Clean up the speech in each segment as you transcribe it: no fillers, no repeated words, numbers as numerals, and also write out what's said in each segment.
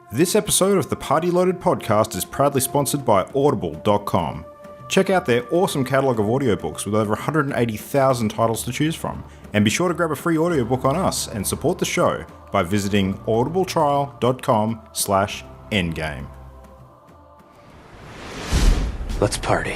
This episode of the Party Loaded podcast is proudly sponsored by Audible.com. Check out their awesome catalogue of audiobooks with over 180,000 titles to choose from. And be sure to grab a free audiobook on us and support the show by visiting audibletrial.com/endgame. Let's party.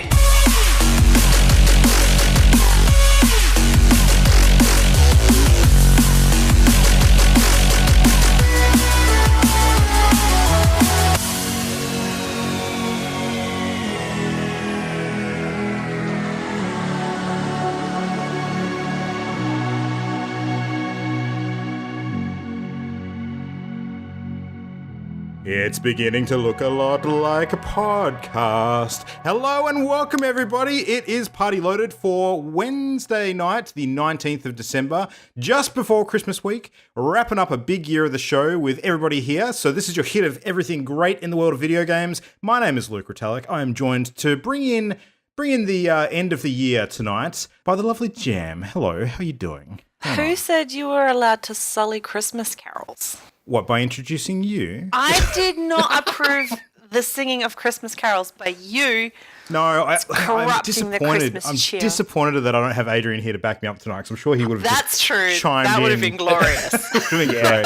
It's beginning to look a lot like a podcast. Hello and welcome, everybody. It is Party Loaded for Wednesday night, the 19th of December, just before Christmas week, wrapping up a big year of the show with everybody here. So this is your hit of everything great in the world of video games. My name is Luke Retallick. I am joined to bring in the end of the year tonight by the lovely Jam. Hello, how are you doing? Who said you were allowed to sully Christmas carols? What, by introducing you? I did not approve the singing of Christmas carols by you. No, I'm corrupting the disappointed. Christmas I'm cheer. disappointed that I don't have Adrian here to back me up tonight, because I'm sure he would have That's true. chimed in. That would have been glorious. Great.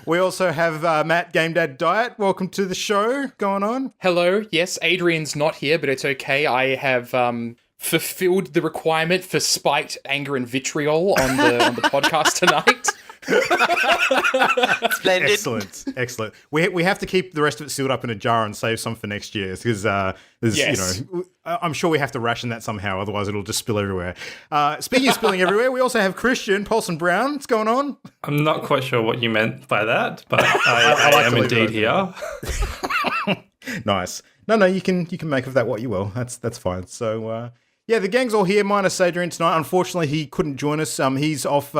We also have Matt, Game Dad Diet. Welcome to the show. Going on. Hello. Yes, Adrian's not here, but it's okay. I have fulfilled the requirement for spiked anger and vitriol on the podcast tonight. Splendid. Excellent. We have to keep the rest of it sealed up in a jar and save some for next year, because Yes. I'm sure we have to ration that somehow, otherwise it'll just spill everywhere. Speaking of spilling everywhere, we also have Christian Paulson Brown. What's going on? I'm not quite sure what you meant by that, but I like am to leave indeed it open. here. Nice. No, you can make of that what you will. That's fine. So. Yeah, the gang's all here, minus Adrian tonight. Unfortunately, he couldn't join us. He's off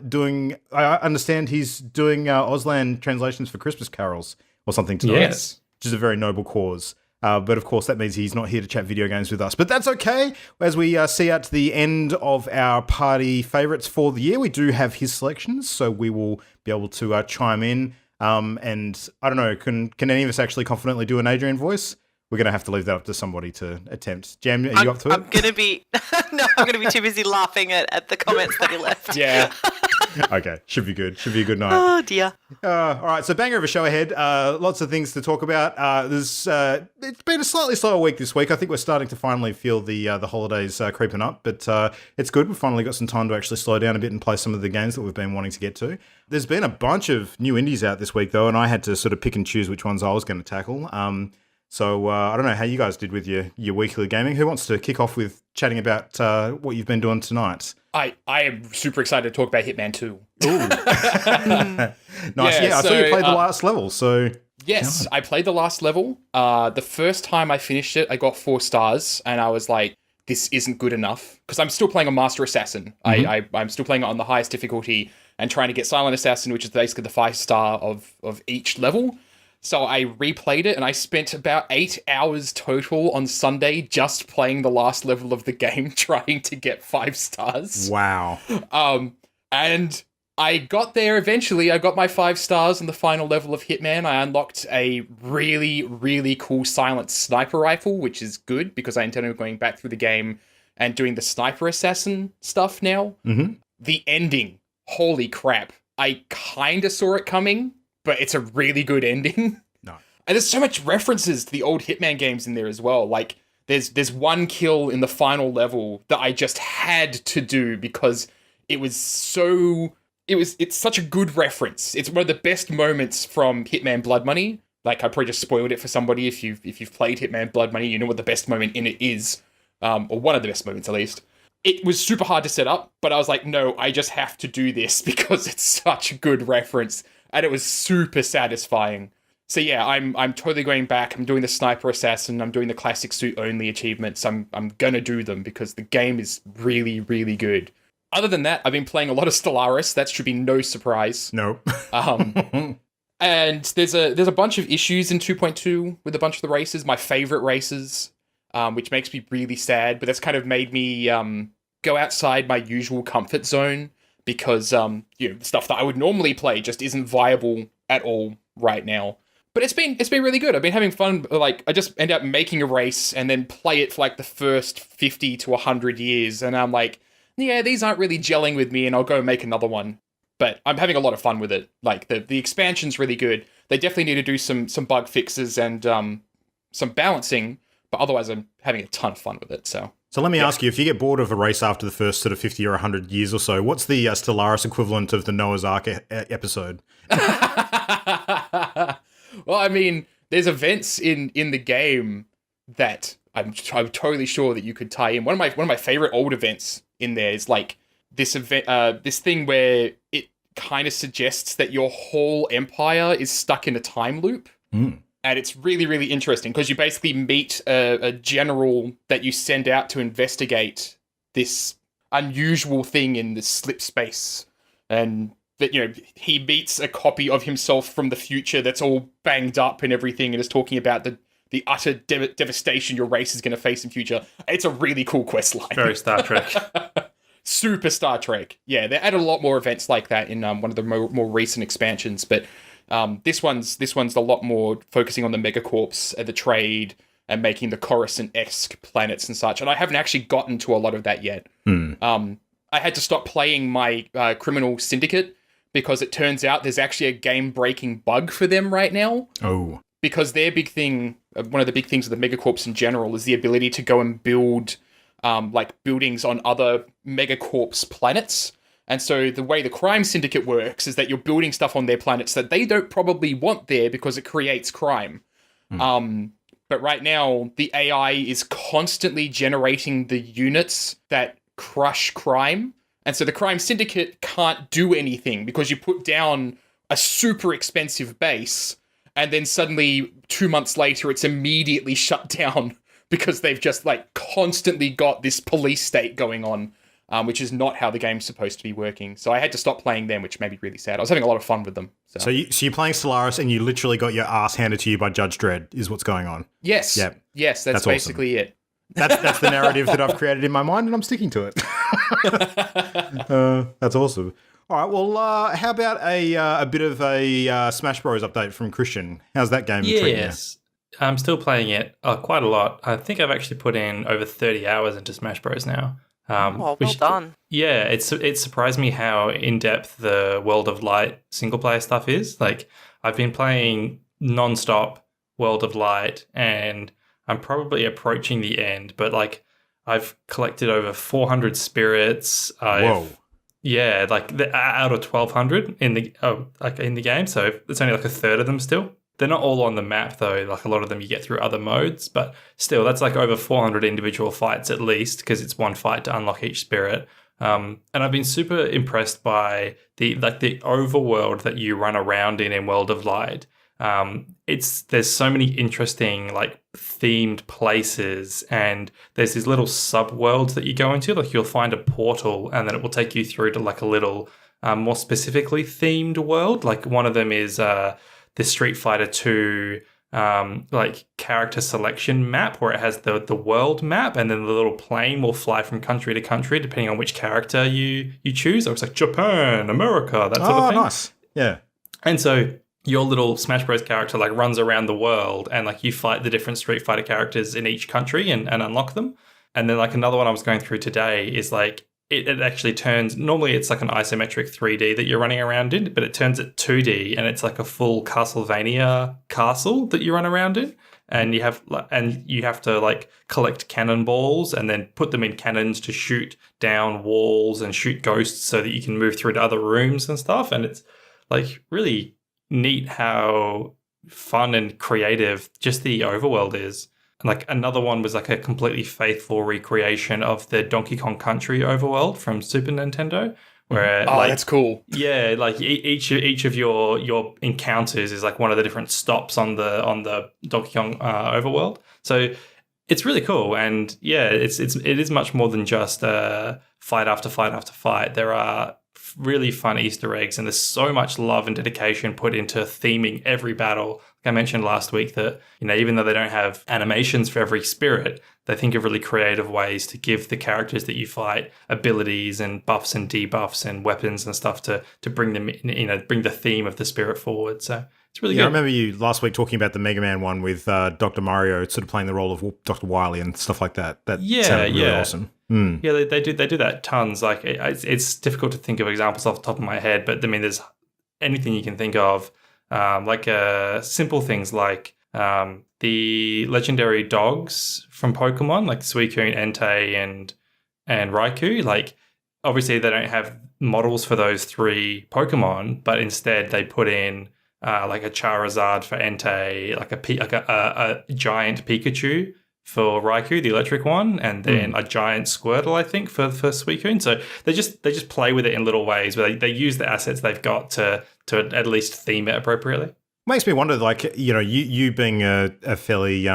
doing, I understand he's doing Auslan translations for Christmas carols or something tonight. Yes. Which is a very noble cause. But of course, that means he's not here to chat video games with us. But that's okay. As we see out to the end of our party favourites for the year, we do have his selections, so we will be able to chime in. And I don't know, can any of us actually confidently do an Adrian voice? We're going to have to leave that up to somebody to attempt. Jam, are you up to it? I'm going to be... No, I'm going to be too busy laughing at the comments that he left. Yeah. Okay, should be good. Should be a good night. Oh, dear. All right, so banger of a show ahead. Lots of things to talk about. It's been a slightly slower week this week. I think we're starting to finally feel the holidays creeping up, but it's good. We've finally got some time to actually slow down a bit and play some of the games that we've been wanting to get to. There's been a bunch of new indies out this week, though, and I had to sort of pick and choose which ones I was going to tackle. So I don't know how you guys did with your weekly gaming. Who wants to kick off with chatting about what you've been doing tonight? I am super excited to talk about Hitman 2. Ooh. Nice. Yeah, I saw you played the last level, so... Yes, I played the last level. The first time I finished it, I got 4 stars, and I was like, this isn't good enough. Because I'm still playing on Master Assassin. Mm-hmm. I'm still playing it on the highest difficulty and trying to get Silent Assassin, which is basically the 5-star of each level. So I replayed it, and I spent about 8 hours total on Sunday just playing the last level of the game, trying to get 5 stars. Wow. And I got there eventually. I got my 5 stars on the final level of Hitman. I unlocked a really, really cool silent sniper rifle, which is good, because I intend on going back through the game and doing the sniper assassin stuff now. Mm-hmm. The ending, holy crap. I kind of saw it coming, but it's a really good ending. No. And there's so much references to the old Hitman games in there as well. Like, there's one kill in the final level that I just had to do because it's such a good reference. It's one of the best moments from Hitman Blood Money. Like, I probably just spoiled it for somebody. If you've played Hitman Blood Money, you know what the best moment in it is. Or one of the best moments, at least. It was super hard to set up, but I was like, no, I just have to do this because it's such a good reference. And it was super satisfying. So yeah, I'm totally going back. I'm doing the Sniper Assassin. I'm doing the Classic Suit only achievements. I'm gonna do them because the game is really, really good. Other than that, I've been playing a lot of Stellaris. That should be no surprise. No. And there's a bunch of issues in 2.2 with a bunch of the races. My favorite races, which makes me really sad. But that's kind of made me go outside my usual comfort zone. Because, the stuff that I would normally play just isn't viable at all right now. But it's been really good. I've been having fun. Like, I just end up making a race and then play it for like the first 50 to 100 years. And I'm like, yeah, these aren't really gelling with me, and I'll go make another one. But I'm having a lot of fun with it. Like, the expansion's really good. They definitely need to do some bug fixes and some balancing, but otherwise I'm having a ton of fun with it. So let me ask you, if you get bored of a race after the first sort of 50 or 100 years or so, what's the Stellaris equivalent of the Noah's Ark episode? Well, I mean, there's events in the game that I'm totally sure that you could tie in. One of my favorite old events in there is like this event, this thing where it kind of suggests that your whole empire is stuck in a time loop. Mm. And it's really, really interesting because you basically meet a general that you send out to investigate this unusual thing in the slip space. And that, he meets a copy of himself from the future that's all banged up and everything, and is talking about the utter devastation your race is going to face in future. It's a really cool quest line. Very Star Trek. Super Star Trek. Yeah, they added a lot more events like that in one of the more recent expansions, but this one's a lot more focusing on the megacorps and the trade and making the Coruscant-esque planets and such. And I haven't actually gotten to a lot of that yet. I had to stop playing my Criminal Syndicate because it turns out there's actually a game-breaking bug for them right now. Oh. Because their big thing, one of the big things of the megacorps in general, is the ability to go and build like buildings on other megacorps planets. And so the way the crime syndicate works is that you're building stuff on their planets that they don't probably want there because it creates crime. But right now, the AI is constantly generating the units that crush crime. And so the crime syndicate can't do anything because you put down a super expensive base and then suddenly 2 months later, it's immediately shut down because they've just like constantly got this police state going on. Which is not how the game's supposed to be working. So I had to stop playing them, which made me really sad. I was having a lot of fun with them. So you're playing Stellaris and you literally got your ass handed to you by Judge Dredd is what's going on. Yes. Yep. Yes, that's basically awesome. it. That's the narrative that I've created in my mind, and I'm sticking to it. That's awesome. All right, well, how about a bit of a Smash Bros. Update from Christian? How's that game treating you? Yes. I'm still playing it quite a lot. I think I've actually put in over 30 hours into Smash Bros. Now. Well done. Yeah, it surprised me how in-depth the World of Light single-player stuff is. Like, I've been playing non-stop World of Light, and I'm probably approaching the end, but, like, I've collected over 400 spirits. Whoa. Yeah, like, out of 1,200 in the game, so it's only like a third of them still. They're not all on the map, though. Like, a lot of them you get through other modes, but still, that's like over 400 individual fights at least, because it's one fight to unlock each spirit. And I've been super impressed by the overworld that you run around in World of Light. There's so many interesting, like, themed places, and there's these little sub-worlds that you go into. Like, you'll find a portal, and then it will take you through to, like, a little more specifically themed world. Like, one of them is the Street Fighter 2 like character selection map, where it has the world map, and then the little plane will fly from country to country depending on which character you choose. So it's like Japan, America, that sort of thing. Oh, nice. Yeah. And so your little Smash Bros. Character like runs around the world, and like you fight the different Street Fighter characters in each country and unlock them. And then like another one I was going through today is like it actually turns, normally it's like an isometric 3D that you're running around in, but it turns it 2D, and it's like a full Castlevania castle that you run around in. And you have to like collect cannonballs and then put them in cannons to shoot down walls and shoot ghosts so that you can move through to other rooms and stuff. And it's like really neat how fun and creative just the overworld is. Like another one was like a completely faithful recreation of the Donkey Kong Country overworld from Super Nintendo, where that's cool. Yeah, like each of your encounters is like one of the different stops on the Donkey Kong overworld. So it's really cool, and yeah, it is much more than just fight after fight after fight. There are really fun Easter eggs, and there's so much love and dedication put into theming every battle. Like I mentioned last week that, even though they don't have animations for every spirit, they think of really creative ways to give the characters that you fight abilities and buffs and debuffs and weapons and stuff to bring them, bring the theme of the spirit forward. So It's really Yeah, I good. remember you last week talking about the Mega Man one with Dr. Mario sort of playing the role of Dr. Wily and stuff like that. That sounded really awesome. Yeah, they do that tons. Like it's difficult to think of examples off the top of my head, but I mean, there's anything you can think of, simple things like the legendary dogs from Pokemon, like Suicune, Entei, and Raikou. Like, obviously, they don't have models for those three Pokemon, but instead they put in like a Charizard for Entei, like a giant Pikachu for Raikou, the electric one, and then a giant Squirtle, I think, for Suicune. So they just play with it in little ways where they use the assets they've got to at least theme it appropriately. Makes me wonder, like, you being a fairly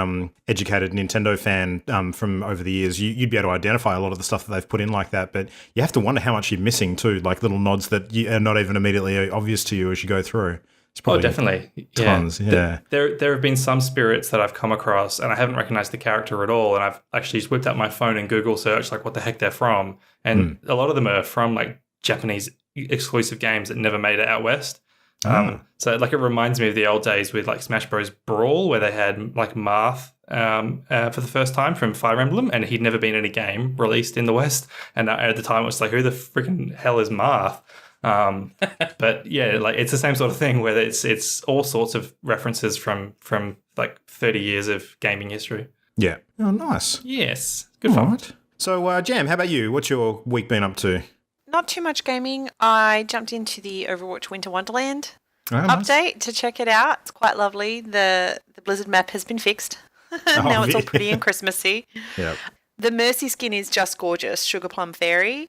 educated Nintendo fan from over the years, you'd be able to identify a lot of the stuff that they've put in like that, but you have to wonder how much you're missing too, like little nods that are not even immediately obvious to you as you go through. It's probably definitely. Tons, yeah. There have been some spirits that I've come across and I haven't recognized the character at all, and I've actually just whipped out my phone and Google search like what the heck they're from, and a lot of them are from like Japanese exclusive games that never made it out west. So like it reminds me of the old days with like Smash Bros. Brawl, where they had like Marth for the first time from Fire Emblem, and he'd never been in a game released in the West. And at the time, it was like, who the freaking hell is Marth? But yeah, like it's the same sort of thing where it's all sorts of references from like 30 years of gaming history. Yeah. Oh, nice. Yes, good fun. Right. So, Jam, how about you? What's your week been up to? Not too much gaming. I jumped into the Overwatch Winter Wonderland Nice. update to check it out. It's quite lovely. The Blizzard map has been fixed. Now it's all pretty and Christmassy. Yeah. The Mercy skin is just gorgeous. Sugar Plum Fairy.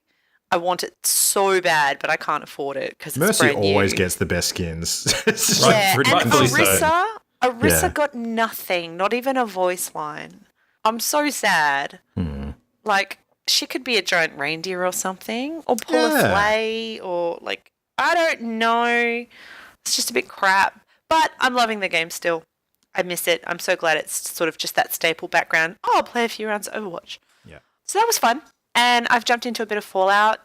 I want it so bad, but I can't afford it because it's Mercy brand new. always gets the best skins. Yeah, Pretty and rightfully so. Arissa got nothing, not even a voice line. I'm so sad. Like, she could be a giant reindeer or something, or pull a sleigh, or like, I don't know. It's just a bit crap, but I'm loving the game still. I miss it. I'm so glad it's sort of just that staple background. Oh, I'll play a few rounds of Overwatch. Yeah. So that was fun. And I've jumped into a bit of Fallout.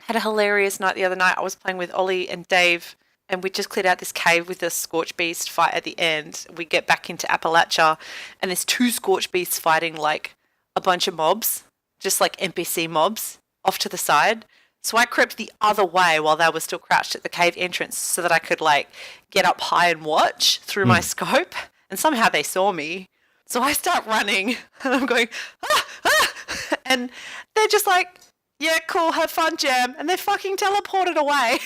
Had a hilarious night the other night. I was playing with Ollie and Dave, and we just cleared out this cave with a Scorch Beast fight at the end. We get back into Appalachia, and there's two Scorch Beasts fighting like a bunch of mobs, just like NPC mobs, off to the side. So I crept the other way while they were still crouched at the cave entrance so that I could like get up high and watch through my scope. And somehow they saw me. So I start running and I'm going, ah, ah. And they're just like, yeah, cool, have fun, Jam. And they fucking teleported away.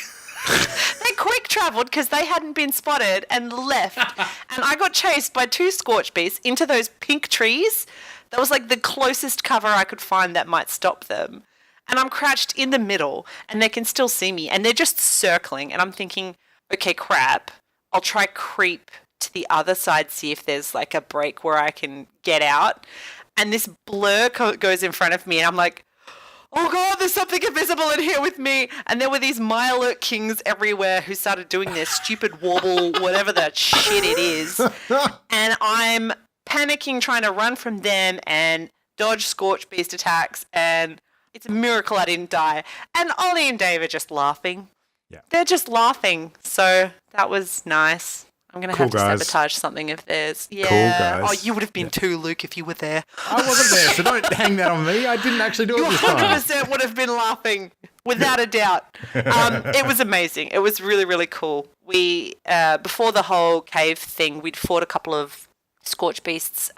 They quick traveled because they hadn't been spotted and left. And I got chased by two Scorch Beasts into those pink trees. That was like the closest cover I could find that might stop them. And I'm crouched in the middle and they can still see me and they're just circling. And I'm thinking, okay, crap, I'll try creep to the other side, see if there's like a break where I can get out. And this blur goes in front of me and I'm like, oh God, there's something invisible in here with me. And there were these Mirelurk Kings everywhere who started doing their stupid warble, whatever that shit it is. And I'm panicking, trying to run from them and dodge Scorch Beast attacks. And it's a miracle I didn't die. And Ollie and Dave are just laughing. Yeah. They're just laughing. So that was nice. I'm going to have to sabotage something of theirs. Yeah. Cool, guys. Oh, you would have been too, Luke, if you were there. I wasn't there, so don't hang that on me. I didn't actually do it You this time. 100% would have been laughing, without a doubt. It was amazing. It was really, really cool. We, before the whole cave thing, we'd fought a couple of Scorch Beasts,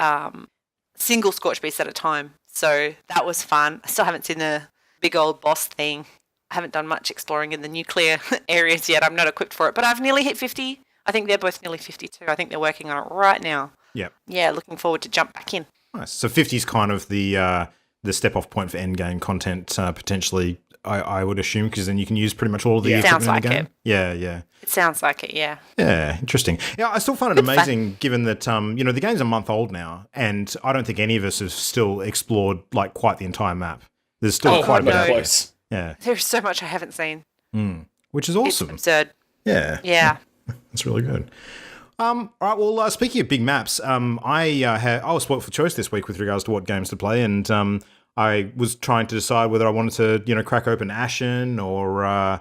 single Scorch Beasts at a time. So that was fun. I still haven't seen the big old boss thing. I haven't done much exploring in the nuclear areas yet. I'm not equipped for it, but I've nearly hit 50. I think they're both nearly 52. I think they're working on it right now. Yep. Yeah, looking forward to jump back in. Nice. So 50 is kind of the step-off point for endgame content, potentially, I would assume, because then you can use pretty much all of the equipment Sounds like in the game. it. Yeah, yeah. It sounds like it, yeah. Yeah, interesting. Yeah, I still find it amazing given that, the game's a month old now, and I don't think any of us have still explored, like, quite the entire map. There's still quite a bit out there. Close. Yeah. There's so much I haven't seen. Which is awesome. It's absurd. Yeah. Yeah. That's really good. All right, well, speaking of big maps, I was spoiled for choice this week with regards to what games to play, and I was trying to decide whether I wanted to, crack open Ashen or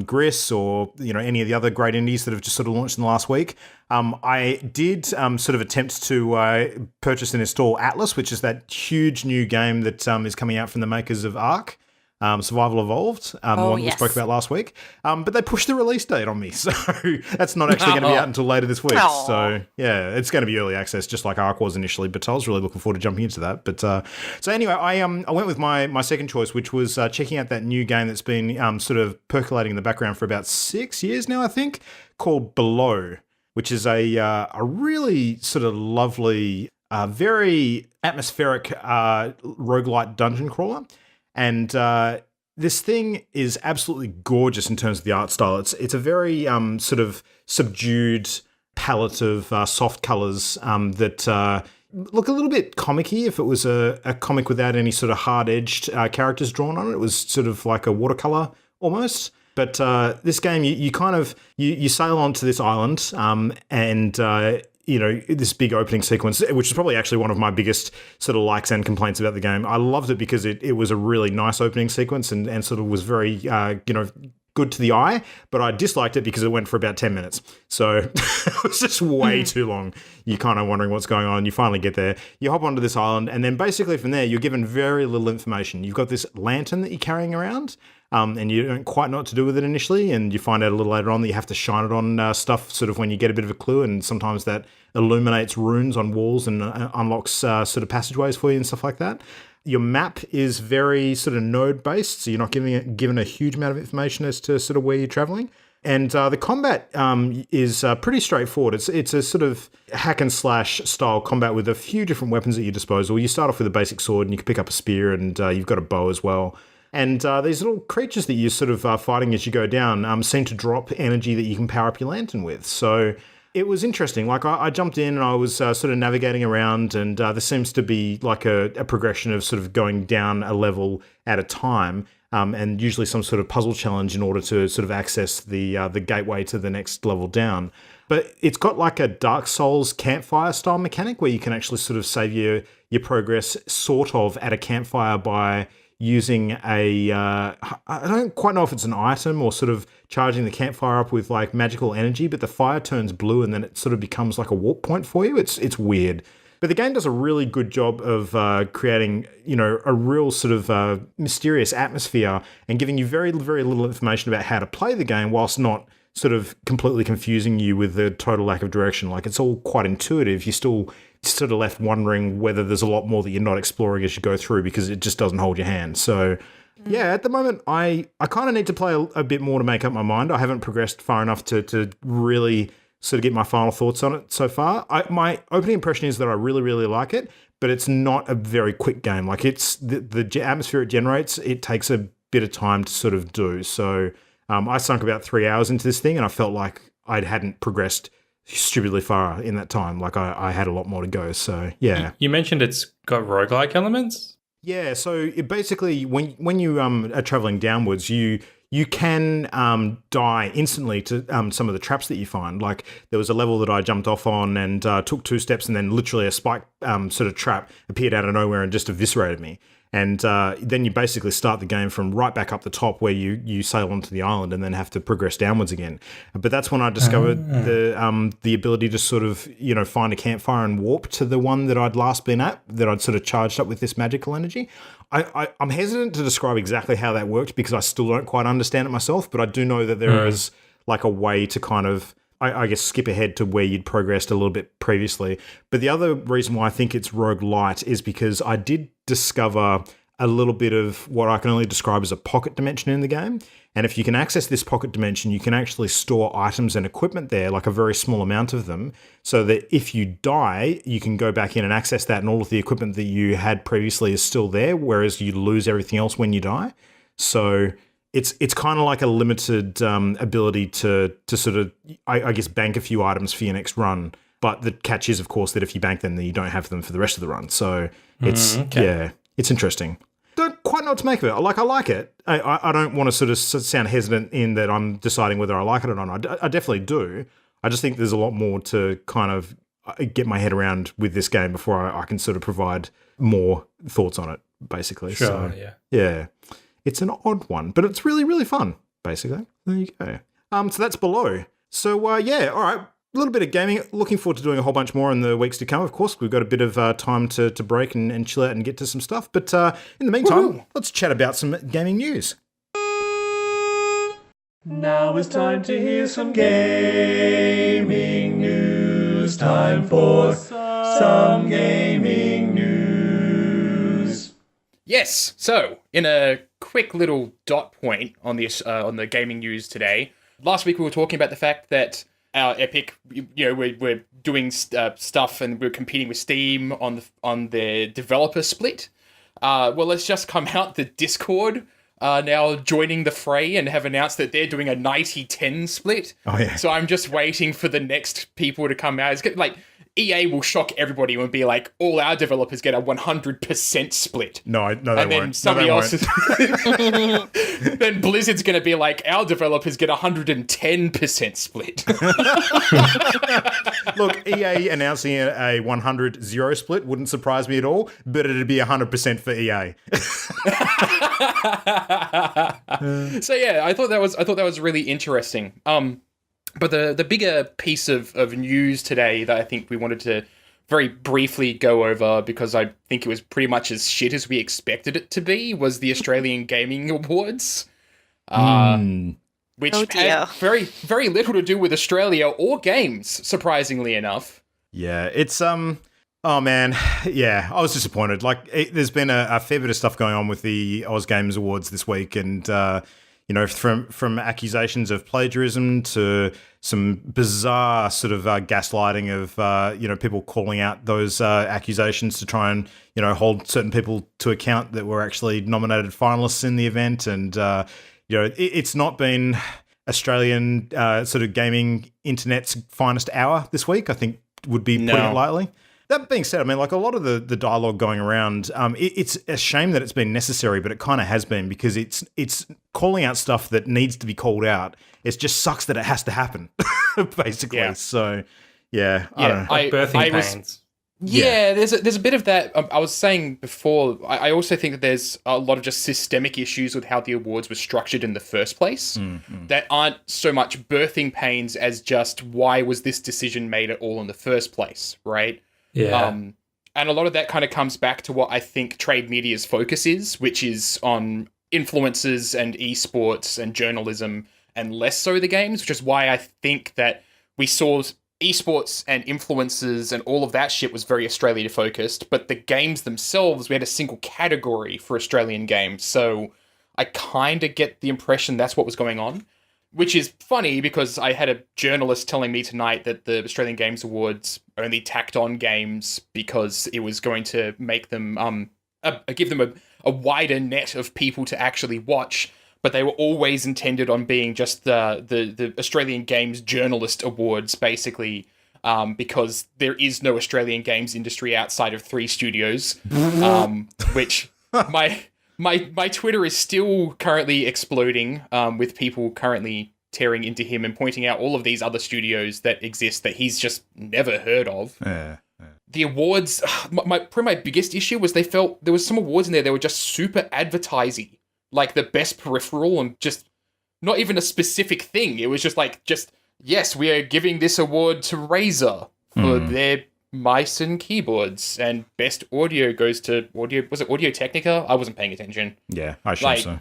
Gris or, any of the other great indies that have just sort of launched in the last week. I did sort of attempt to purchase and install Atlas, which is that huge new game that is coming out from the makers of Ark. Survival Evolved, the one that we spoke about last week. But they pushed the release date on me, so that's not actually going to be out until later this week. Aww. So, yeah, it's going to be early access, just like Ark was initially, but I was really looking forward to jumping into that. But so anyway, I went with my second choice, which was checking out that new game that's been sort of percolating in the background for about 6 years now, I think, called Below, which is a really sort of lovely, very atmospheric roguelite dungeon crawler. And this thing is absolutely gorgeous in terms of the art style. It's a very sort of subdued palette of soft colours that look a little bit comic-y if it was a comic without any sort of hard-edged characters drawn on it. It was sort of like a watercolour almost. But this game, you sail onto this island and this big opening sequence, which is probably actually one of my biggest sort of likes and complaints about the game. I loved it because it was a really nice opening sequence and sort of was very, good to the eye, but I disliked it because it went for about 10 minutes. So it was just way too long. You're kind of wondering what's going on. You finally get there. You hop onto this island, and then basically from there, you're given very little information. You've got this lantern that you're carrying around, and you don't quite know what to do with it initially, and you find out a little later on that you have to shine it on stuff sort of when you get a bit of a clue, and sometimes that illuminates runes on walls and unlocks sort of passageways for you and stuff like that. Your map is very sort of node-based, so you're not given a huge amount of information as to sort of where you're traveling. And the combat is pretty straightforward. It's a sort of hack and slash style combat with a few different weapons at your disposal. You start off with a basic sword, and you can pick up a spear, and you've got a bow as well. And these little creatures that you're sort of fighting as you go down seem to drop energy that you can power up your lantern with. So it was interesting. Like I jumped in and I was sort of navigating around, and there seems to be like a progression of sort of going down a level at a time, and usually some sort of puzzle challenge in order to sort of access the gateway to the next level down. But it's got like a Dark Souls campfire style mechanic where you can actually sort of save your progress sort of at a campfire by using I don't quite know if it's an item or sort of charging the campfire up with like magical energy, but the fire turns blue and then it sort of becomes like a warp point for you. It's weird. But the game does a really good job of creating, a real sort of mysterious atmosphere and giving you very, very little information about how to play the game whilst not sort of completely confusing you with the total lack of direction. Like it's all quite intuitive. You still sort of left wondering whether there's a lot more that you're not exploring as you go through because it just doesn't hold your hand. So yeah, at the moment, I kind of need to play a bit more to make up my mind. I haven't progressed far enough to really sort of get my final thoughts on it so far. My opening impression is that I really, really like it, but it's not a very quick game. Like it's the atmosphere it generates, it takes a bit of time to sort of do. So I sunk about 3 hours into this thing and I felt like I hadn't progressed stupidly far in that time. Like I had a lot more to go. So yeah. You mentioned it's got roguelike elements? Yeah, so it basically when you are traveling downwards, you can die instantly to some of the traps that you find. Like there was a level that I jumped off on and took 2 steps, and then literally a spike sort of trap appeared out of nowhere and just eviscerated me. And then you basically start the game from right back up the top where you sail onto the island and then have to progress downwards again. But that's when I discovered the ability to sort of, find a campfire and warp to the one that I'd last been at, that I'd sort of charged up with this magical energy. I'm hesitant to describe exactly how that worked because I still don't quite understand it myself, but I do know that there is like a way to kind of, I guess, skip ahead to where you'd progressed a little bit previously. But the other reason why I think it's roguelite is because I did discover a little bit of what I can only describe as a pocket dimension in the game. And if you can access this pocket dimension, you can actually store items and equipment there, like a very small amount of them, so that if you die, you can go back in and access that, and all of the equipment that you had previously is still there, whereas you lose everything else when you die. So it's kind of like a limited ability to sort of, I guess, bank a few items for your next run. But the catch is, of course, that if you bank them, then you don't have them for the rest of the run. So it's, it's interesting. Don't quite know what to make of it. Like, I like it. I don't want to sort of sound hesitant in that I'm deciding whether I like it or not. I definitely do. I just think there's a lot more to kind of get my head around with this game before I can sort of provide more thoughts on it. basically. Sure, So, yeah. yeah. It's an odd one, but it's really, really fun, basically. There you go. So that's below. So, yeah, all right. A little bit of gaming. Looking forward to doing a whole bunch more in the weeks to come. Of course, we've got a bit of time to break and chill out and get to some stuff. But in the meantime, let's chat about some gaming news. Now it's time to hear some gaming news. Time for some gaming news. Yes. So, in a quick little dot point on the gaming news today, last week we were talking about the fact that our Epic, we're doing stuff and we're competing with Steam on their developer split. Well, it's just come out that Discord are now joining the fray and have announced that they're doing a 90-10 split. Oh, yeah. So I'm just waiting for the next people to come out. It's like EA will shock everybody and be like, all our developers get a 100% split. No, they and then won't. somebody no, else is then Blizzard's going to be like, our developers get 110% split. Look, EA announcing a 100-0 split wouldn't surprise me at all, but it'd be 100% for EA. So yeah, I thought that was really interesting. But the bigger piece of news today that I think we wanted to very briefly go over, because I think it was pretty much as shit as we expected it to be, was the Australian Gaming Awards. Which had very, very little to do with Australia or games, surprisingly enough. Yeah, it's oh man, yeah, I was disappointed. Like, there's been a fair bit of stuff going on with the Oz Games Awards this week, and from accusations of plagiarism to some bizarre sort of gaslighting of people calling out those accusations to try and hold certain people to account that were actually nominated finalists in the event, and it's not been Australian sort of gaming internet's finest hour this week, I think would be putting it lightly. That being said, I mean, like, a lot of the dialogue going around, it's a shame that it's been necessary, but it kind of has been, because it's calling out stuff that needs to be called out. It just sucks that it has to happen, basically. Yeah. So, yeah, I don't know. Birthing pains. Yeah, there's a bit of that. I was saying before, I also think that there's a lot of just systemic issues with how the awards were structured in the first place that aren't so much birthing pains as just, why was this decision made at all in the first place, right? Yeah. And a lot of that kind of comes back to what I think trade media's focus is, which is on influencers and esports and journalism, and less so the games, which is why I think that we saw esports and influencers and all of that shit was very Australia focused, but the games themselves, we had a single category for Australian games. So I kind of get the impression that's what was going on. Which is funny, because I had a journalist telling me tonight that the Australian Games Awards only tacked on games because it was going to make them give them a wider net of people to actually watch, but they were always intended on being just the Australian Games Journalist Awards, basically, because there is no Australian games industry outside of 3 studios, which My Twitter is still currently exploding with people currently tearing into him and pointing out all of these other studios that exist that he's just never heard of. The awards, probably my biggest issue was they felt there was some awards in there that were just super advertising, like the best peripheral, and just not even a specific thing. It was just like, yes, we are giving this award to Razer for their mice and keyboards, and best audio goes to Audio Technica? I wasn't paying attention. Yeah, I should so.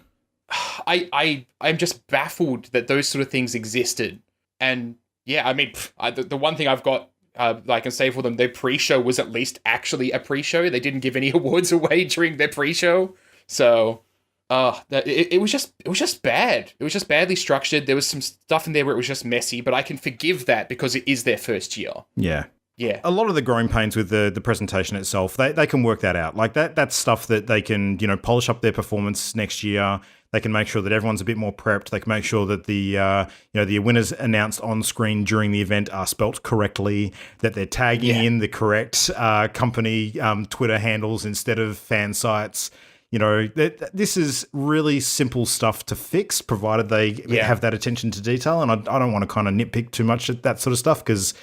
I'm just baffled that those sort of things existed. And yeah, I mean, the one thing I've got I can say for them, their pre-show was at least actually a pre-show. They didn't give any awards away during their pre-show. So it was just bad. It was just badly structured. There was some stuff in there where it was just messy, but I can forgive that because it is their first year. Yeah. Yeah. A lot of the growing pains with the presentation itself, they can work that out. Like that's stuff that they can, polish up their performance next year. They can make sure that everyone's a bit more prepped. They can make sure that the winners announced on screen during the event are spelt correctly, that they're tagging in the correct company Twitter handles instead of fan sites. This is really simple stuff to fix, provided they have that attention to detail. And I don't want to kind of nitpick too much at that sort of stuff because,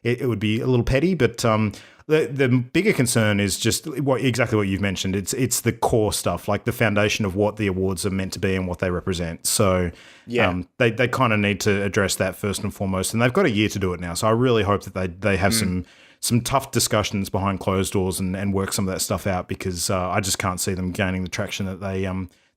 it would be a little petty. But The bigger concern is just exactly what you've mentioned. It's the core stuff, like the foundation of what the awards are meant to be and what they represent. So they kind of need to address that first and foremost, and they've got a year to do it now. So I really hope that they have some tough discussions behind closed doors and work some of that stuff out, because I just can't see them gaining the traction that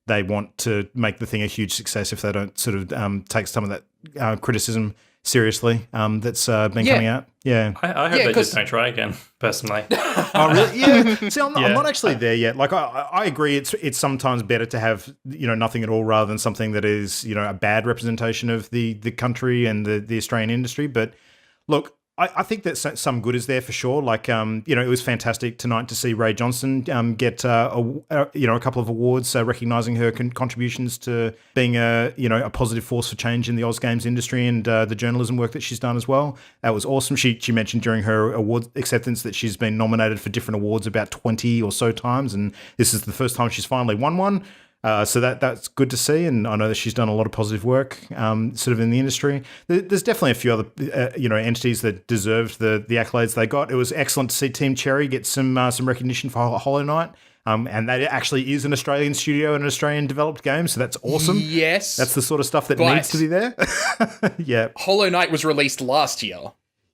they want to make the thing a huge success if they don't sort of take some of that criticism seriously that's been coming out. Yeah. I hope they just don't try again, personally. Oh, really? Yeah. See, I'm not actually there yet. Like, I agree it's sometimes better to have, nothing at all rather than something that is, a bad representation of the country and the Australian industry. But look, I think that some good is there for sure. Like, it was fantastic tonight to see Ray Johnson get a couple of awards recognising her contributions to being a positive force for change in the Oz Games industry and the journalism work that she's done as well. That was awesome. She mentioned during her award acceptance that she's been nominated for different awards about 20 or so times, and this is the first time she's finally won one. So that's good to see, and I know that she's done a lot of positive work, sort of in the industry. There's definitely a few other, entities that deserved the accolades they got. It was excellent to see Team Cherry get some recognition for Hollow Knight, and that actually is an Australian studio and an Australian developed game, so that's awesome. Yes, that's the sort of stuff that needs to be there. Yeah, Hollow Knight was released last year.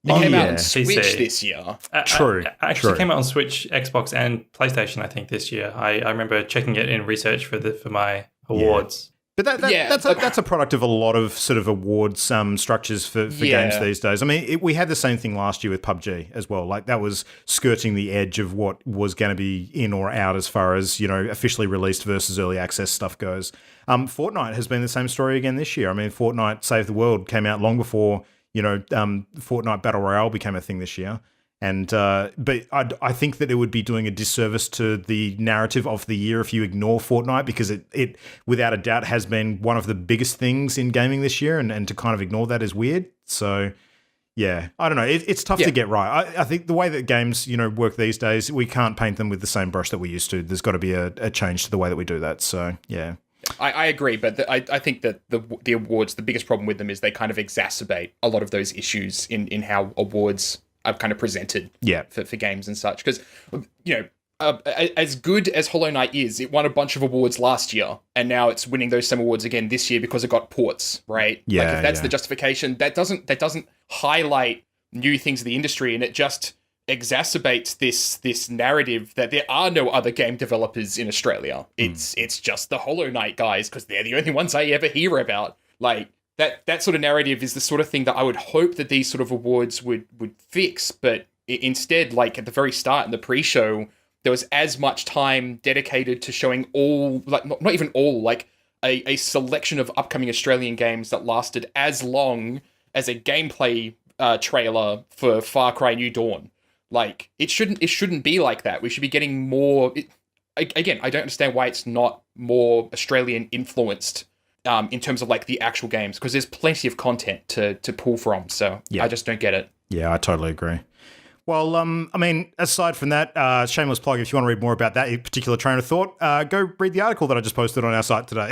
It came out on Switch this year. True. Actually came out on Switch, Xbox, and PlayStation, I think, this year. I remember checking it in research for my awards. But that's a product of a lot of sort of awards structures for games these days. I mean, we had the same thing last year with PUBG as well. Like, that was skirting the edge of what was going to be in or out as far as, officially released versus early access stuff goes. Fortnite has been the same story again this year. I mean, Fortnite Save the World came out long before Fortnite Battle Royale became a thing this year. And but I think that it would be doing a disservice to the narrative of the year if you ignore Fortnite, because it without a doubt has been one of the biggest things in gaming this year, and to kind of ignore that is weird. So yeah, I don't know. It's tough to get right. I think the way that games work these days, we can't paint them with the same brush that we used to. There's got to be a change to the way that we do that. So yeah. I agree, but I think that the awards, the biggest problem with them is they kind of exacerbate a lot of those issues in how awards are kind of presented for games and such. Because, as good as Hollow Knight is, it won a bunch of awards last year, and now it's winning those same awards again this year because it got ports, right? Yeah, like, if that's the justification, that doesn't highlight new things in the industry, and it just exacerbates this narrative that there are no other game developers in Australia. It's just the Hollow Knight guys, because they're the only ones I ever hear about. Like, that sort of narrative is the sort of thing that I would hope that these sort of awards would fix, but instead, like, at the very start in the pre-show, there was as much time dedicated to showing all, like, not even all, like a selection of upcoming Australian games that lasted as long as a gameplay trailer for Far Cry New Dawn. Like, it shouldn't be like that. We should be getting more. Again, I don't understand why it's not more Australian influenced in terms of, like, the actual games, because there's plenty of content to pull from. So I just don't get it. Yeah, I totally agree. Well, I mean, aside from that, shameless plug, if you want to read more about that particular train of thought, go read the article that I just posted on our site today.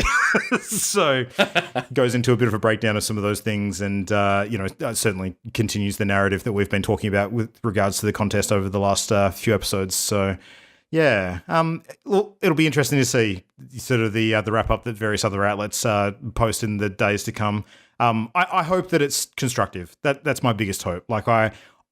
So it goes into a bit of a breakdown of some of those things, and, certainly continues the narrative that we've been talking about with regards to the contest over the last few episodes. So, yeah, well, it'll be interesting to see sort of the wrap-up that various other outlets post in the days to come. I hope that it's constructive. That's my biggest hope. Like,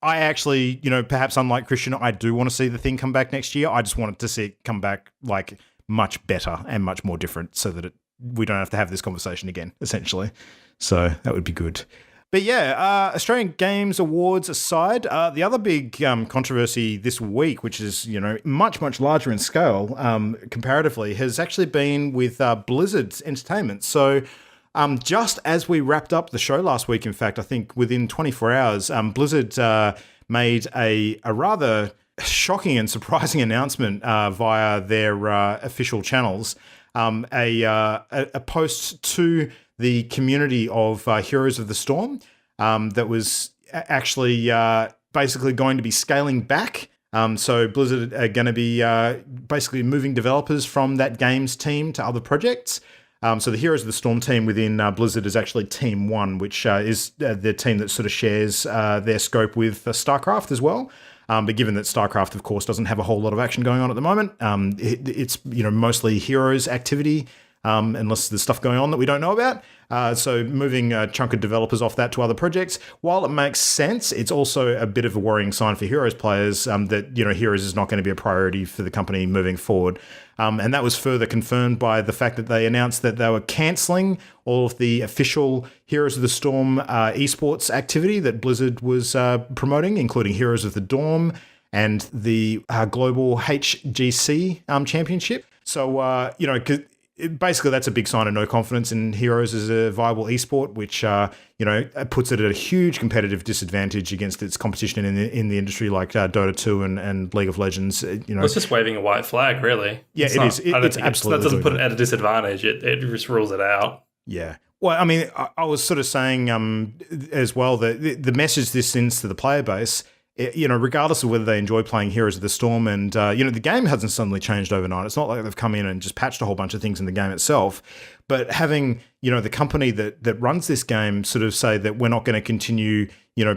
I actually, perhaps unlike Christian, I do want to see the thing come back next year. I just wanted to see it come back, like, much better and much more different, so that we don't have to have this conversation again, essentially. So that would be good. But yeah, Australian Games Awards aside, the other big controversy this week, which is, much, much larger in scale comparatively, has actually been with Blizzard's Entertainment. So just as we wrapped up the show last week, in fact, I think within 24 hours, Blizzard made a rather shocking and surprising announcement via their official channels, a post to the community of Heroes of the Storm that was actually basically going to be scaling back. So Blizzard are going to be basically moving developers from that games team to other projects. So the Heroes of the Storm team within Blizzard is actually Team 1, which is the team that sort of shares their scope with StarCraft as well. But given that StarCraft, of course, doesn't have a whole lot of action going on at the moment, it's mostly Heroes activity, unless there's stuff going on that we don't know about. So moving a chunk of developers off that to other projects, while it makes sense, it's also a bit of a worrying sign for Heroes players that Heroes is not going to be a priority for the company moving forward. And that was further confirmed by the fact that they announced that they were cancelling all of the official Heroes of the Storm esports activity that Blizzard was promoting, including Heroes of the Dawn and the Global HGC Championship. So, basically that's a big sign of no confidence in Heroes as a viable esport, which puts it at a huge competitive disadvantage against its competition in the industry like Dota 2 and League of Legends. Well, it's just waving a white flag, really. Yeah, it's it not, is. It's absolutely that doesn't put it at a disadvantage. It just rules it out. Yeah. Well, I mean, I was sort of saying as well that the message this sends to the player base, regardless of whether they enjoy playing Heroes of the Storm, and the game hasn't suddenly changed overnight. It's not like they've come in and just patched a whole bunch of things in the game itself. But having the company that runs this game sort of say that we're not going to continue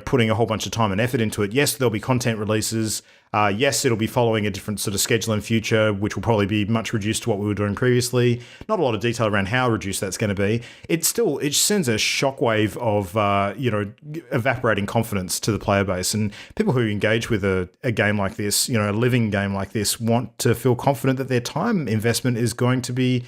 putting a whole bunch of time and effort into it. Yes, there'll be content releases. Yes, it'll be following a different sort of schedule in future, which will probably be much reduced to what we were doing previously. Not a lot of detail around how reduced that's going to be. It sends a shockwave of evaporating confidence to the player base, and people who engage with a game like this, a living game like this, want to feel confident that their time investment is going to be,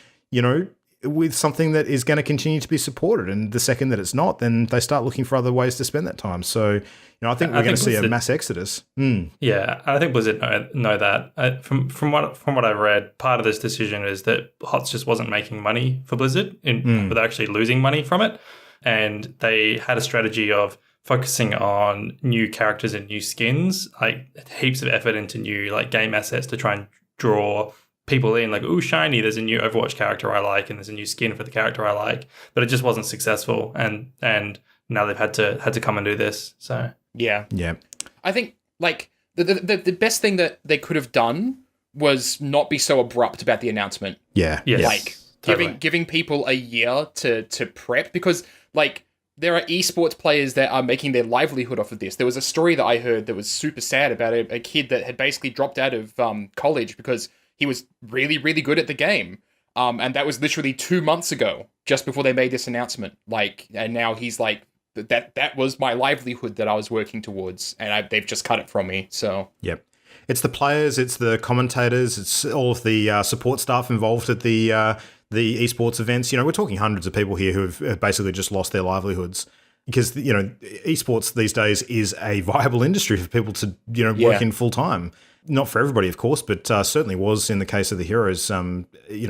with something that is going to continue to be supported. And the second that it's not, then they start looking for other ways to spend that time. So, I think we're going to see a mass exodus. Yeah, I think Blizzard know that. From what I've read, part of this decision is that HOTS just wasn't making money for Blizzard, but they're actually losing money from it. And they had a strategy of focusing on new characters and new skins, like heaps of effort into new game assets to try and draw people in, like, ooh, shiny, there's a new Overwatch character I like, and there's a new skin for the character I like, but it just wasn't successful, and now they've had to come and do this. So yeah, I think the best thing that they could have done was not be so abrupt about the announcement. Yes. Giving people a year to prep, because there are esports players that are making their livelihood off of this. There was a story that I heard that was super sad about a kid that had basically dropped out of college because he was really, really good at the game. And that was literally 2 months ago, just before they made this announcement. And now he's like, that was my livelihood that I was working towards, and they've just cut it from me. So yep, it's the players, it's the commentators, it's all of the support staff involved at the esports events. We're talking hundreds of people here who have basically just lost their livelihoods. Because, esports these days is a viable industry for people to, work in full time. Not for everybody, of course, but certainly was in the case of the Heroes,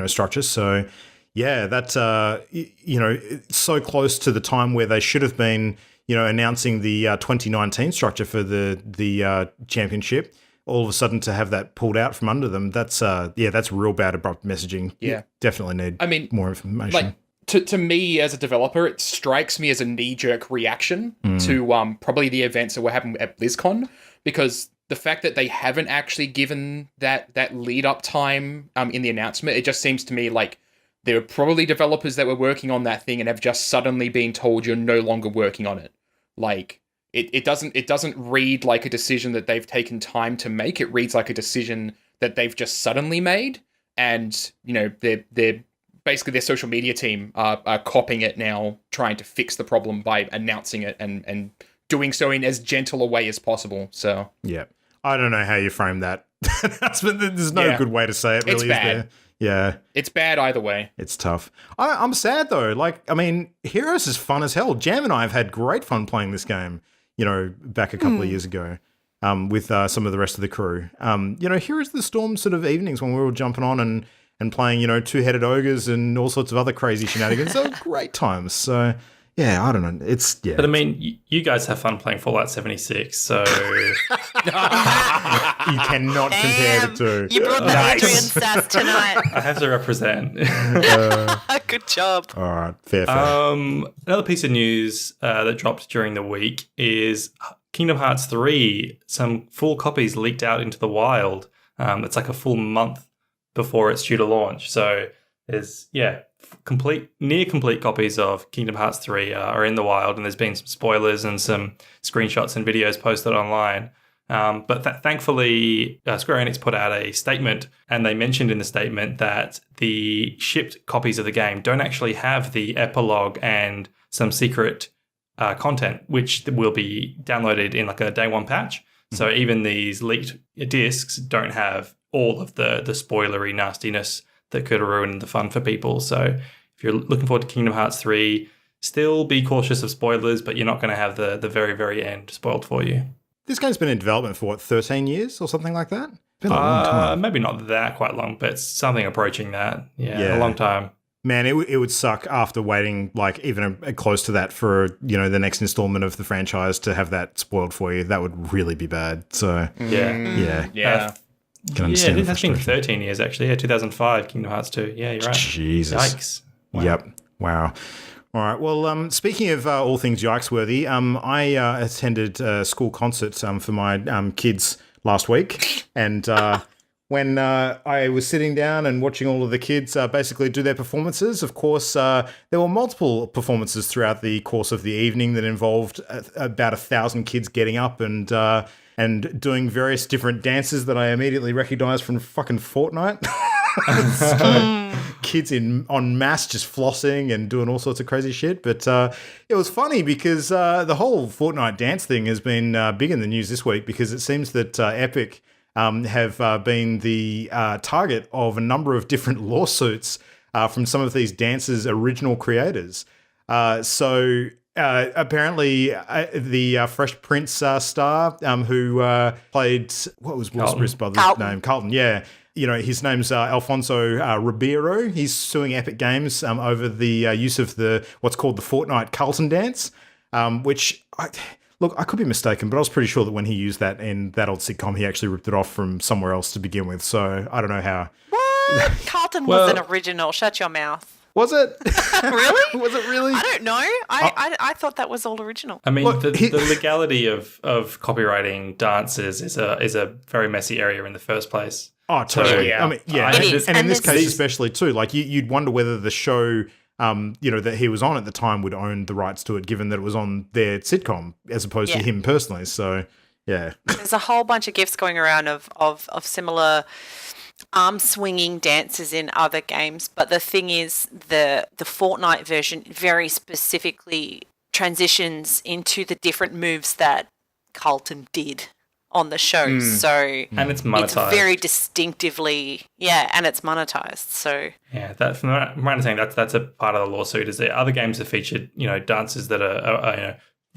structure. So, yeah, that's, so close to the time where they should have been, announcing the 2019 structure for the championship. All of a sudden to have that pulled out from under them, that's real bad abrupt messaging. Yeah. You definitely need more information. To me, as a developer, it strikes me as a knee-jerk reaction to probably the events that were happening at BlizzCon, because the fact that they haven't actually given that lead-up time in the announcement, it just seems to me like there are probably developers that were working on that thing and have just suddenly been told you're no longer working on it. It doesn't read like a decision that they've taken time to make. It reads like a decision that they've just suddenly made, and they're basically their social media team are copying it now, trying to fix the problem by announcing it and doing so in as gentle a way as possible. So yeah, I don't know how you frame that. There's no good way to say it. Really, it's bad. Is there? Yeah, it's bad either way. It's tough. I'm sad though. Heroes is fun as hell. Jam and I have had great fun playing this game. Back a couple of years ago. With some of the rest of the crew. Heroes of the Storm sort of evenings when we were jumping on and playing, two-headed ogres and all sorts of other crazy shenanigans. They were great times. So, yeah, I don't know. But I mean, you guys have fun playing Fallout 76, so... You cannot compare the two. You brought the Adrian sass tonight. I have to represent. Good job. All right, fair. Another piece of news that dropped during the week is Kingdom Hearts 3. Some full copies leaked out into the wild. It's like a full month before it's due to launch. So There's near complete copies of Kingdom Hearts 3 are in the wild, and there's been some spoilers and some screenshots and videos posted online. But thankfully, Square Enix put out a statement, and they mentioned in the statement that the shipped copies of the game don't actually have the epilogue and some secret content, which will be downloaded in like a day one patch. So even these leaked discs don't have all of the spoilery nastiness that could ruin the fun for people. So if you're looking forward to Kingdom Hearts 3, still be cautious of spoilers, but you're not going to have the very, very end spoiled for you. This game's been in development for, 13 years or something like that? Been a long time. Maybe not that quite long, but it's something approaching that. Yeah, a long time. Man, it would suck after waiting like even close to that for, the next installment of the franchise to have that spoiled for you. That would really be bad. So, Yeah. Can understand it has been 13 years actually. Yeah, 2005, Kingdom Hearts 2. Yeah, you're right. Jesus. Yikes. Wow. Yep. Wow. All right. Well, speaking of all things yikes-worthy, I attended a school concert for my kids last week, and when I was sitting down and watching all of the kids basically do their performances, of course, there were multiple performances throughout the course of the evening that involved about 1,000 kids getting up and doing various different dances that I immediately recognized from fucking Fortnite. Kids en masse just flossing and doing all sorts of crazy shit. But it was funny because the whole Fortnite dance thing has been big in the news this week because it seems that Epic have been the target of a number of different lawsuits from some of these dances' original creators. Apparently, the Fresh Prince star who played, what was Will Smith's brother's name? Carlton, yeah. His name's Alfonso Ribeiro. He's suing Epic Games over the use of what's called the Fortnite Carlton dance, which, I could be mistaken, but I was pretty sure that when he used that in that old sitcom, he actually ripped it off from somewhere else to begin with. So I don't know how. What? Carlton was an original. Shut your mouth. Was it? Really? Was it really? I don't know. I thought that was all original. I mean, the legality of copywriting dances is a very messy area in the first place. Oh, totally. Yeah. I mean, yeah. It is. And in this case especially too, like you'd wonder whether the show, that he was on at the time would own the rights to it, given that it was on their sitcom as opposed to him personally. So, yeah. There's a whole bunch of gifs going around of similar arm swinging dances in other games, but the thing is the Fortnite version very specifically transitions into the different moves that Carlton did on the show. So and it's monetized. It's very distinctively, and it's monetized. So that from my understanding, that's a part of the lawsuit. Is that other games have featured dances that are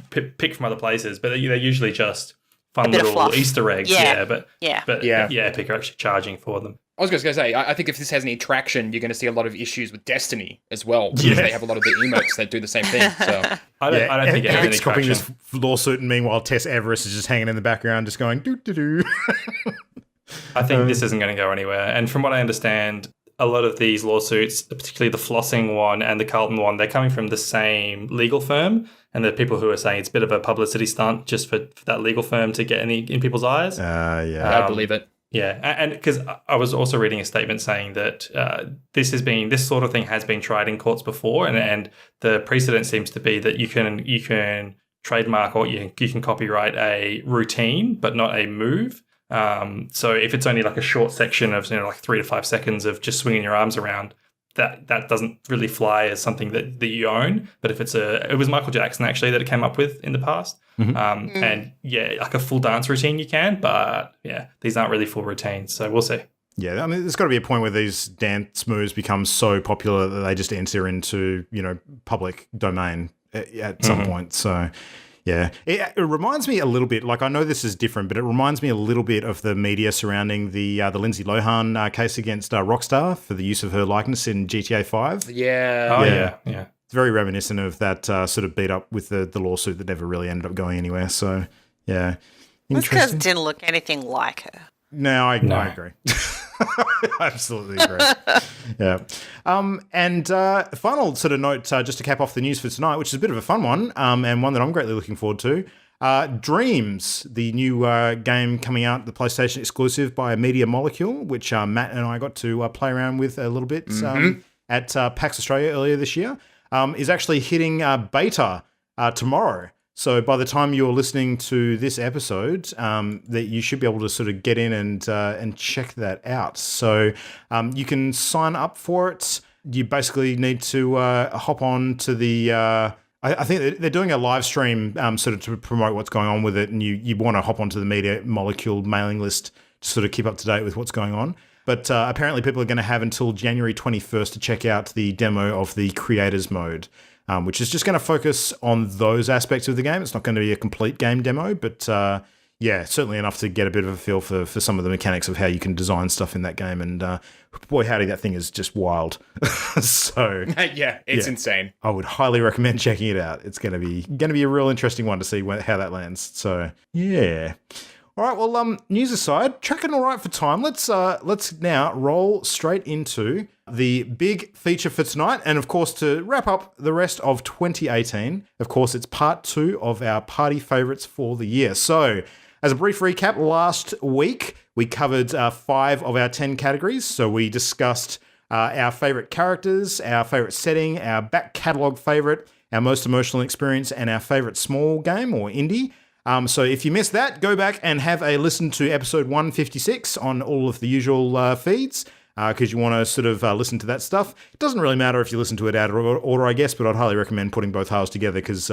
picked from other places, but they're usually just fun little Easter eggs. But Epic are actually charging for them. I was going to say, I think if this has any traction, you're going to see a lot of issues with Destiny as well. Because they have a lot of the emotes that do the same thing. So I don't think it has any Epic's copying traction. this lawsuit, and meanwhile Tess Everest is just hanging in the background, just going doo doo doo. I think this isn't going to go anywhere. And from what I understand, a lot of these lawsuits, particularly the flossing one and the Carlton one, they're coming from the same legal firm. And there are people who are saying it's a bit of a publicity stunt just for that legal firm to get in people's eyes. I believe it. Yeah, and because I was also reading a statement saying that this sort of thing has been tried in courts before, and the precedent seems to be that you can trademark or you can copyright a routine, but not a move. So if it's only like a short section of like 3 to 5 seconds of just swinging your arms around, that doesn't really fly as something that you own. But if it was Michael Jackson actually that it came up with in the past. And like a full dance routine you can, but these aren't really full routines. So we'll see. Yeah, I mean, there's got to be a point where these dance moves become so popular that they just enter into, public domain at some point. So, yeah, it reminds me a little bit, like I know this is different, but it reminds me a little bit of the media surrounding the Lindsay Lohan case against Rockstar for the use of her likeness in GTA 5. Yeah. It's very reminiscent of that sort of beat up with the lawsuit that never really ended up going anywhere. So, yeah. It's because it didn't look anything like her. No, I agree. I absolutely agree. Yeah. And final sort of note, just to cap off the news for tonight, which is a bit of a fun one, and one that I'm greatly looking forward to. Dreams, the new game coming out, the PlayStation exclusive by Media Molecule, which Matt and I got to play around with a little bit at PAX Australia earlier this year, is actually hitting beta tomorrow. So by the time you're listening to this episode, that you should be able to sort of get in and check that out. So you can sign up for it. You basically need to hop on to the. I think they're doing a live stream sort of to promote what's going on with it, and you want to hop onto the Media Molecule mailing list to sort of keep up to date with what's going on. But apparently people are going to have until January 21st to check out the demo of the Creators Mode, which is just going to focus on those aspects of the game. It's not going to be a complete game demo, but yeah, certainly enough to get a bit of a feel for some of the mechanics of how you can design stuff in that game. And boy, howdy, that thing is just wild. So yeah, it's insane. I would highly recommend checking it out. It's going to be a real interesting one to see how that lands. So yeah. All right, well, news aside, tracking all right for time. Let's now roll straight into the big feature for tonight. And of course, to wrap up the rest of 2018, of course, it's part 2 of our party favorites for the year. So as a brief recap, last week we covered 5 of our 10 categories. So we discussed our favorite characters, our favorite setting, our back catalog favorite, our most emotional experience, and our favorite small game or indie. So if you missed that, go back and have a listen to episode 156 on all of the usual feeds, because you want to sort of listen to that stuff. It doesn't really matter if you listen to it out of order, I guess, but I'd highly recommend putting both halves together because,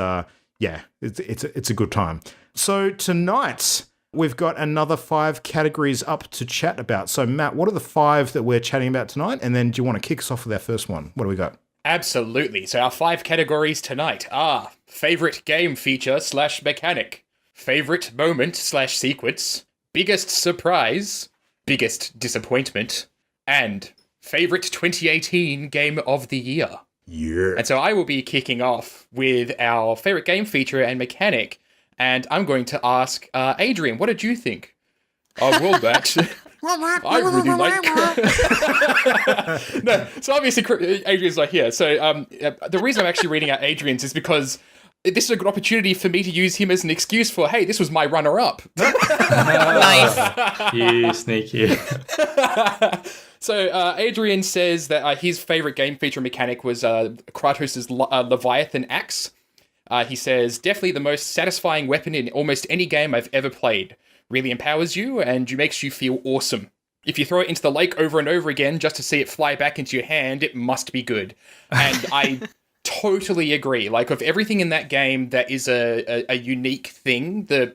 yeah, it's a good time. So tonight, we've got another 5 categories up to chat about. So Matt, what are the 5 that we're chatting about tonight? And then do you want to kick us off with our first one? What do we got? Absolutely. So our 5 categories tonight are favorite game feature / mechanic, favorite moment / sequence, biggest surprise, biggest disappointment, and favorite 2018 game of the year. Yeah. And so I will be kicking off with our favorite game feature and mechanic, and I'm going to ask Adrian, what did you think? Well, that I really like. No, so obviously Adrian's not here. So the reason I'm actually reading out Adrian's is because this is a good opportunity for me to use him as an excuse for, hey, this was my runner-up. Nice. You sneaky. So Adrian says that his favorite game feature mechanic was Kratos' Leviathan Axe. He says, definitely the most satisfying weapon in almost any game I've ever played. Really empowers you and makes you feel awesome. If you throw it into the lake over and over again just to see it fly back into your hand, it must be good. And I totally agree. Like, of everything in that game that is a unique thing, the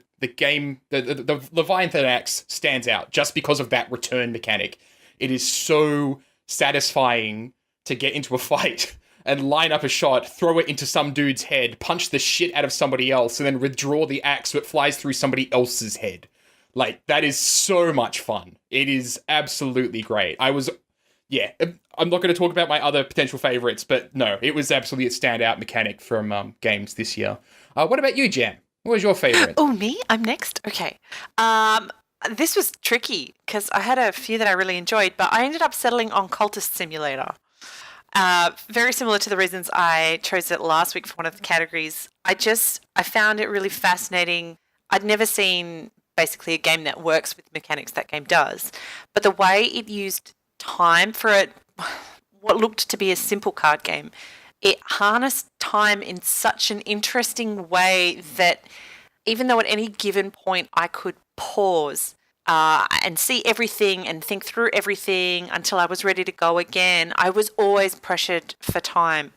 Leviathan Axe stands out just because of that return mechanic. It is so satisfying to get into a fight and line up a shot, throw it into some dude's head, punch the shit out of somebody else, and then withdraw the axe so it flies through somebody else's head. Like, that is so much fun. It is absolutely great. I'm not going to talk about my other potential favorites, but no, it was absolutely a standout mechanic from games this year. What about you, Jam? What was your favorite? Oh, me? I'm next? Okay. This was tricky because I had a few that I really enjoyed, but I ended up settling on Cultist Simulator. Very similar to the reasons I chose it last week for one of the categories. I found it really fascinating. I'd never seen basically a game that works with the mechanics that game does, but the way it used time for what looked to be a simple card game, it harnessed time in such an interesting way that even though at any given point I could pause and see everything and think through everything until I was ready to go again, I was always pressured for time.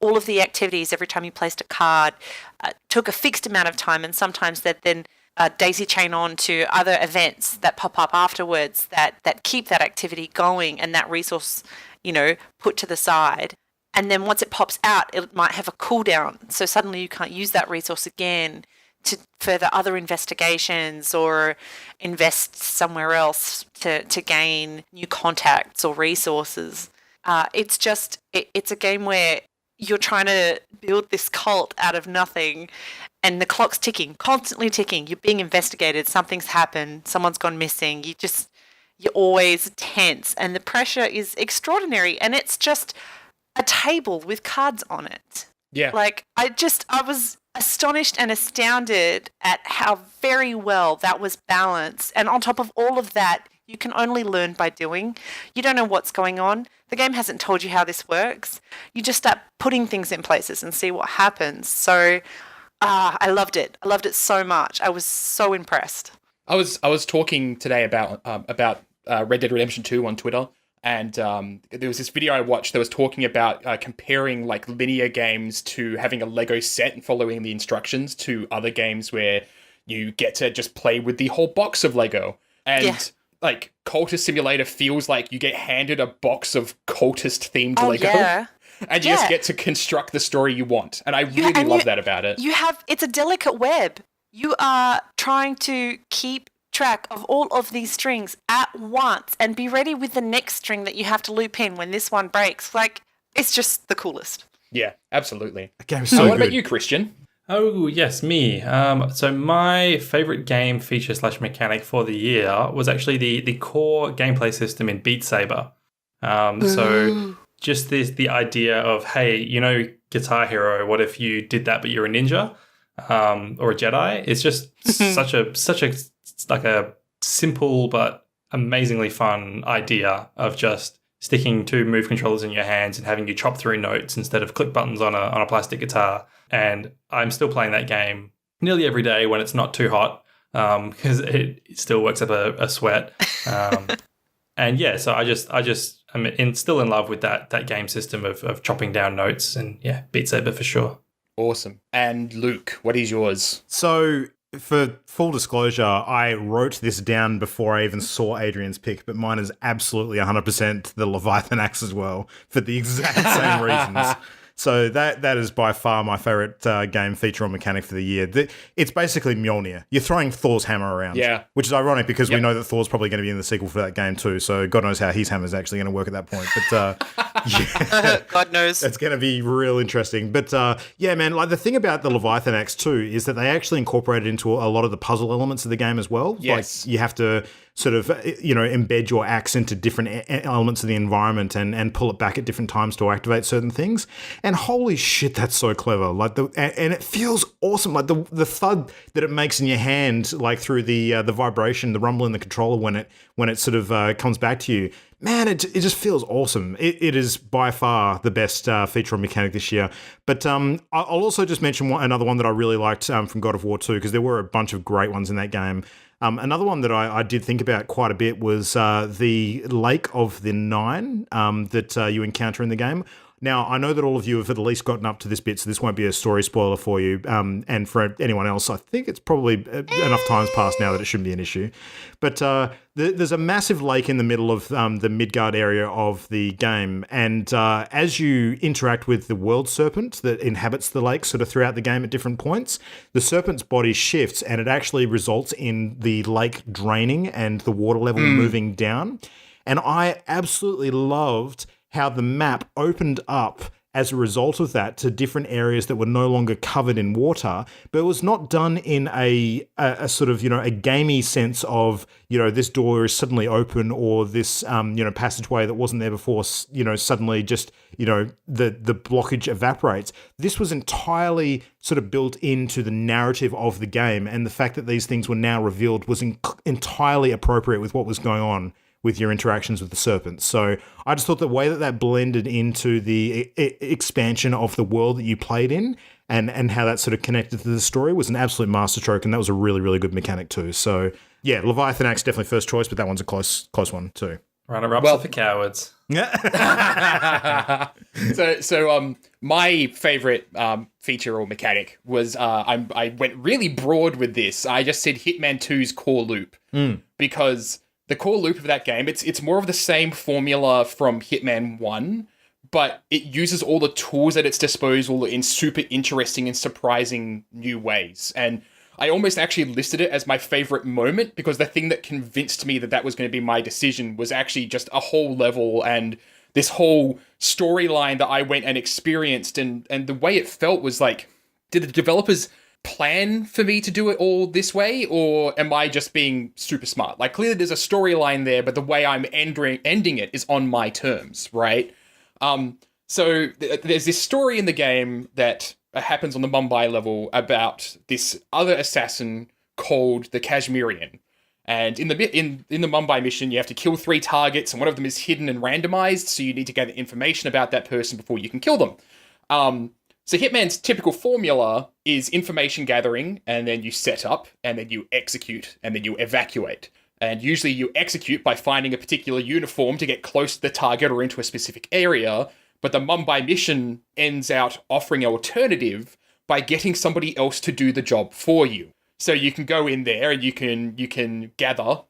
All of the activities, every time you placed a card, took a fixed amount of time, and sometimes that then daisy chain on to other events that pop up afterwards that keep that activity going and that resource, put to the side. And then once it pops out, it might have a cooldown. So suddenly you can't use that resource again to further other investigations or invest somewhere else to gain new contacts or resources. It's a game where you're trying to build this cult out of nothing and the clock's ticking, constantly ticking. You're being investigated. Something's happened. Someone's gone missing. You're always tense and the pressure is extraordinary. And it's just a table with cards on it. Yeah. Like, I was astonished and astounded at how very well that was balanced. And on top of all of that, You can only learn by doing. You don't know what's going on. The game hasn't told you how this works. You just start putting things in places and see what happens. So, I loved it. I loved it so much. I was so impressed. I was talking today about Red Dead Redemption 2 on Twitter, and there was this video I watched that was talking about comparing like linear games to having a Lego set and following the instructions to other games where you get to just play with the whole box of Lego. And like Cultist Simulator feels like you get handed a box of cultist themed Lego. Yeah. And you just get to construct the story you want. And I really love that about it. It's a delicate web. You are trying to keep track of all of these strings at once and be ready with the next string that you have to loop in when this one breaks. Like, it's just the coolest. Yeah, absolutely. The game is So so what good. about you, Christian? Oh, yes, me. So my favorite game feature / mechanic for the year was actually the core gameplay system in Beat Saber. So just the idea of, hey, Guitar Hero, what if you did that but you're a ninja or a Jedi? It's just such a like a simple but amazingly fun idea of just sticking two move controllers in your hands and having you chop through notes instead of click buttons on a plastic guitar. And I'm still playing that game nearly every day when it's not too hot because it still works up a sweat. And yeah, so I'm still in love with that game system of chopping down notes, and yeah, Beat Saber for sure. Awesome. And Luke, what is yours? So, for full disclosure, I wrote this down before I even saw Adrian's pick, but mine is absolutely 100% the Leviathan Axe as well, for the exact same reasons. So that is by far my favorite game feature or mechanic for the year. It's basically Mjolnir. You're throwing Thor's hammer around. Yeah. Which is ironic because we know that Thor's probably going to be in the sequel for that game too. So God knows how his hammer is actually going to work at that point. But God knows. It's going to be real interesting. But yeah, man, like the thing about the Leviathan Axe too is that they actually incorporated into a lot of the puzzle elements of the game as well. Yes. Like you have to sort of, embed your axe into different elements of the environment and pull it back at different times to activate certain things. And holy shit, that's so clever. Like and it feels awesome. Like the thud that it makes in your hand, like through the vibration, the rumble in the controller when it sort of comes back to you. Man, it just feels awesome. It is by far the best feature or mechanic this year. But I'll also just mention another one that I really liked from God of War 2, because there were a bunch of great ones in that game. Another one that I did think about quite a bit was the Lake of the Nine that you encounter in the game. Now, I know that all of you have at least gotten up to this bit, so this won't be a story spoiler for you. And for anyone else, I think it's probably enough time's passed now that it shouldn't be an issue. But there's a massive lake in the middle of the Midgard area of the game. And as you interact with the world serpent that inhabits the lake sort of throughout the game at different points, the serpent's body shifts and it actually results in the lake draining and the water level moving down. And I absolutely loved how the map opened up as a result of that to different areas that were no longer covered in water, but it was not done in a sort of, a gamey sense of, this door is suddenly open, or this, passageway that wasn't there before, suddenly just, the blockage evaporates. This was entirely sort of built into the narrative of the game, and the fact that these things were now revealed was entirely appropriate with what was going on with your interactions with the serpents. So I just thought the way that blended into the expansion of the world that you played in and how that sort of connected to the story was an absolute masterstroke, and that was a really, really good mechanic too. So yeah, Leviathan Axe definitely first choice, but that one's a close one too. Runner-ups are for cowards. Yeah. So my favorite feature or mechanic was I went really broad with this. I just said Hitman 2's core loop because the core loop of that game, it's more of the same formula from Hitman 1, but it uses all the tools at its disposal in super interesting and surprising new ways. And I almost actually listed it as my favorite moment, because the thing that convinced me that was going to be my decision was actually just a whole level and this whole storyline that I went and experienced. And the way it felt was like, did the developers plan for me to do it all this way, or am I just being super smart? Like, clearly there's a storyline there, but the way I'm ending it is on my terms, right? So there's this story in the game that happens on the Mumbai level about this other assassin called the Kashmirian. And in the Mumbai mission, you have to kill 3 targets, and one of them is hidden and randomized, so you need to gather information about that person before you can kill them. So Hitman's typical formula is information gathering, and then you set up, and then you execute, and then you evacuate. And usually you execute by finding a particular uniform to get close to the target or into a specific area, but the Mumbai mission ends out offering an alternative by getting somebody else to do the job for you. So you can go in there and you can gather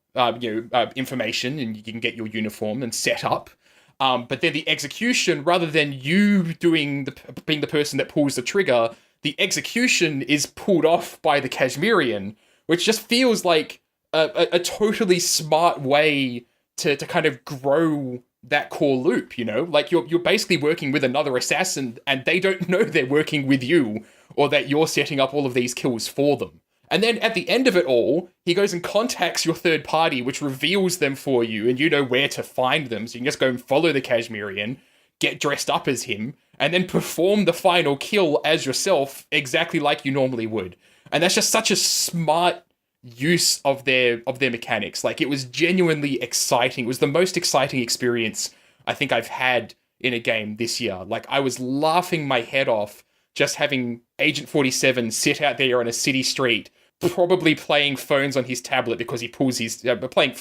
information, and you can get your uniform and set up. But then the execution, rather than you being the person that pulls the trigger, the execution is pulled off by the Kashmirian, which just feels like a totally smart way to kind of grow that core loop, you know? Like you're basically working with another assassin, and they don't know they're working with you, or that you're setting up all of these kills for them. And then at the end of it all, he goes and contacts your third party, which reveals them for you, and you know where to find them. So you can just go and follow the Kashmirian, get dressed up as him, and then perform the final kill as yourself, exactly like you normally would. And that's just such a smart use of their mechanics. Like, it was genuinely exciting. It was the most exciting experience I think I've had in a game this year. Like, I was laughing my head off just having Agent 47 sit out there on a city street, probably playing phones on his tablet because he pulls his playing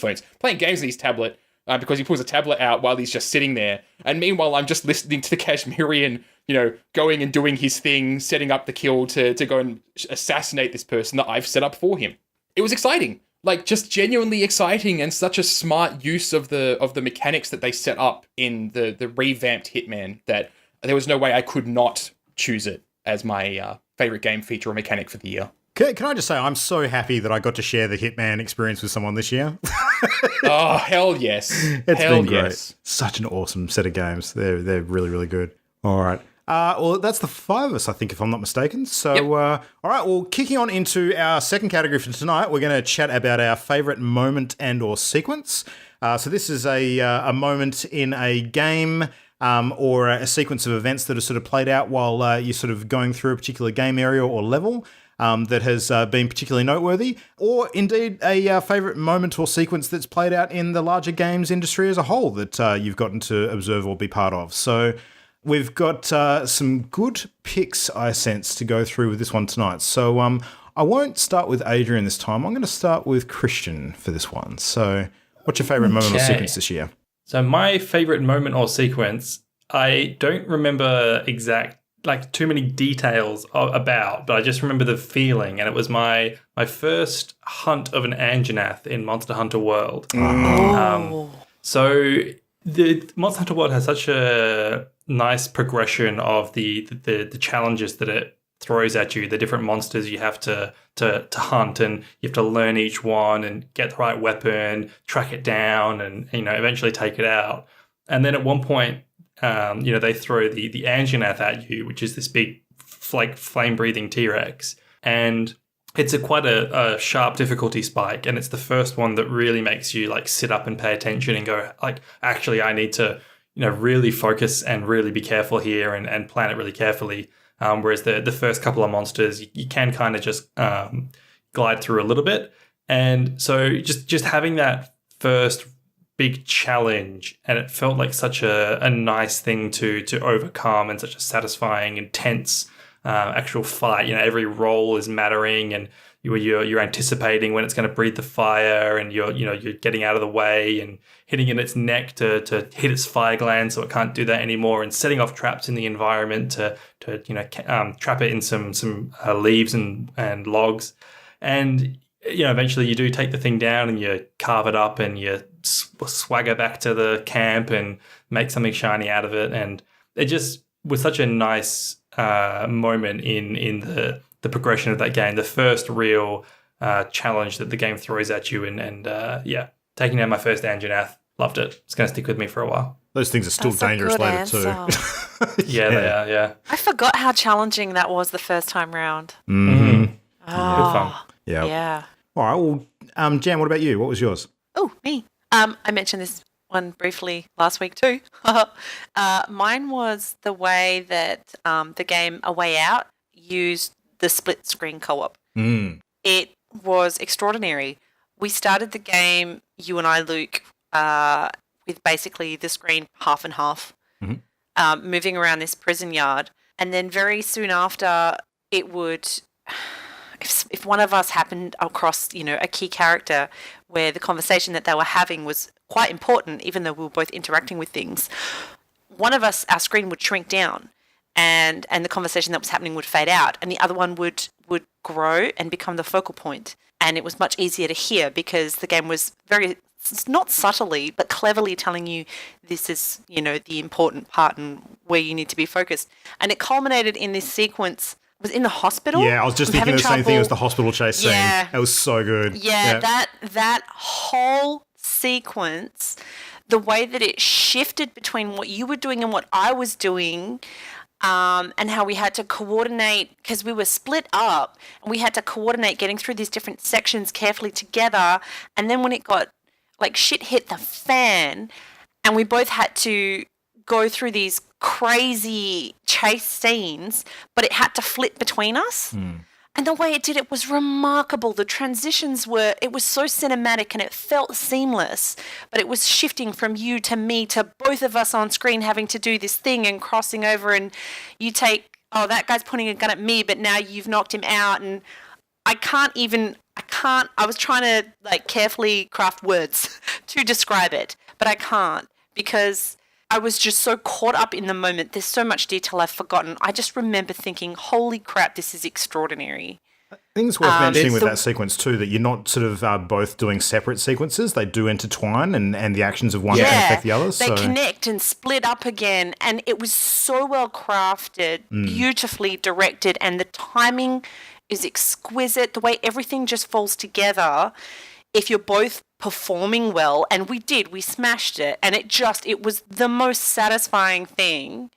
games on his tablet because he pulls a tablet out while he's just sitting there. And meanwhile, I'm just listening to the Kashmirian, going and doing his thing, setting up the kill to go and assassinate this person that I've set up for him. It was exciting, like just genuinely exciting, and such a smart use of the mechanics that they set up in the revamped Hitman that there was no way I could not choose it as my favorite game feature or mechanic for the year. Can I just say, I'm so happy that I got to share the Hitman experience with someone this year. Oh, hell yes. It's been great. Such an awesome set of games. They're really, really good. All right. Well, that's the 5 of us, I think, if I'm not mistaken. So, Yep. All right. Well, kicking on into our second category for tonight, we're going to chat about our favourite moment and or sequence. So this is a moment in a game or a sequence of events that are sort of played out while you're sort of going through a particular game area or level that has been particularly noteworthy, or indeed a favourite moment or sequence that's played out in the larger games industry as a whole that you've gotten to observe or be part of. So we've got some good picks, I sense, to go through with this one tonight. So I won't start with Adrian this time. I'm going to start with Christian for this one. So what's your favourite moment or sequence this year? So my favourite moment or sequence, I don't remember too many details about, but I just remember the feeling, and it was my first hunt of an Anjanath in Monster Hunter World. So the Monster Hunter World has such a nice progression of the challenges that it throws at you, the different monsters you have to hunt, and you have to learn each one and get the right weapon, track it down, and eventually take it out. And then at one point, they throw the Anjanath at you, which is this big, flame-breathing T-Rex. And it's quite a sharp difficulty spike, and it's the first one that really makes you, sit up and pay attention and go, actually, I need to, really focus and really be careful here and plan it really carefully. Whereas the first couple of monsters, you can kind of just glide through a little bit. And so just having that first big challenge, and it felt like such a nice thing to overcome, and such a satisfying, intense actual fight. Every roll is mattering, and you're anticipating when it's going to breathe the fire, and you're getting out of the way and hitting in its neck to hit its fire gland so it can't do that anymore, and setting off traps in the environment to trap it in some leaves and logs. And eventually you do take the thing down and you carve it up and you swagger back to the camp and make something shiny out of it. And it just was such a nice moment in the progression of that game, the first real challenge that the game throws at you. And taking down my first Anjanath, loved it. It's going to stick with me for a while. Those things are still dangerous later too. Yeah, they are, yeah. I forgot how challenging that was the first time round. Mm-hmm. Oh, Good fun. Yeah. All right. Well, Jan, what about you? What was yours? Oh, me. I mentioned this one briefly last week too. Mine was the way that the game A Way Out used the split screen co-op. It was extraordinary. we started the game, you and I, Luke, with basically the screen half and half, moving around this prison yard. And then very soon after, it would, if one of us happened across, a key character where the conversation that they were having was quite important, even though we were both interacting with things, one of us, our screen would shrink down and the conversation that was happening would fade out, and the other one would grow and become the focal point. And it was much easier to hear because the game was very, not subtly, but cleverly telling you this is, the important part and where you need to be focused. And it culminated in this sequence. Was in the hospital. Yeah, I was just thinking the same thing as the hospital chase scene. Yeah. It was so good. Yeah, that whole sequence, the way that it shifted between what you were doing and what I was doing, and how we had to coordinate because we were split up and we had to coordinate getting through these different sections carefully together. And then when it got like shit hit the fan and we both had to go through these crazy chase scenes, but it had to flip between us. And the way it did it was remarkable. The transitions it was so cinematic and it felt seamless, but it was shifting from you to me to both of us on screen having to do this thing and crossing over, and you take, oh, that guy's pointing a gun at me, but now you've knocked him out. And I was trying to like carefully craft words to describe it, but I can't because I was just so caught up in the moment. There's so much detail I've forgotten. I just remember thinking, holy crap, this is extraordinary. I think it's worth mentioning with that sequence too that you're not sort of both doing separate sequences. They do intertwine and the actions of one can affect the other. They connect and split up again. And it was so well crafted, beautifully directed, and the timing is exquisite. The way everything just falls together. If you're both performing well, and we smashed it, and it was the most satisfying thing.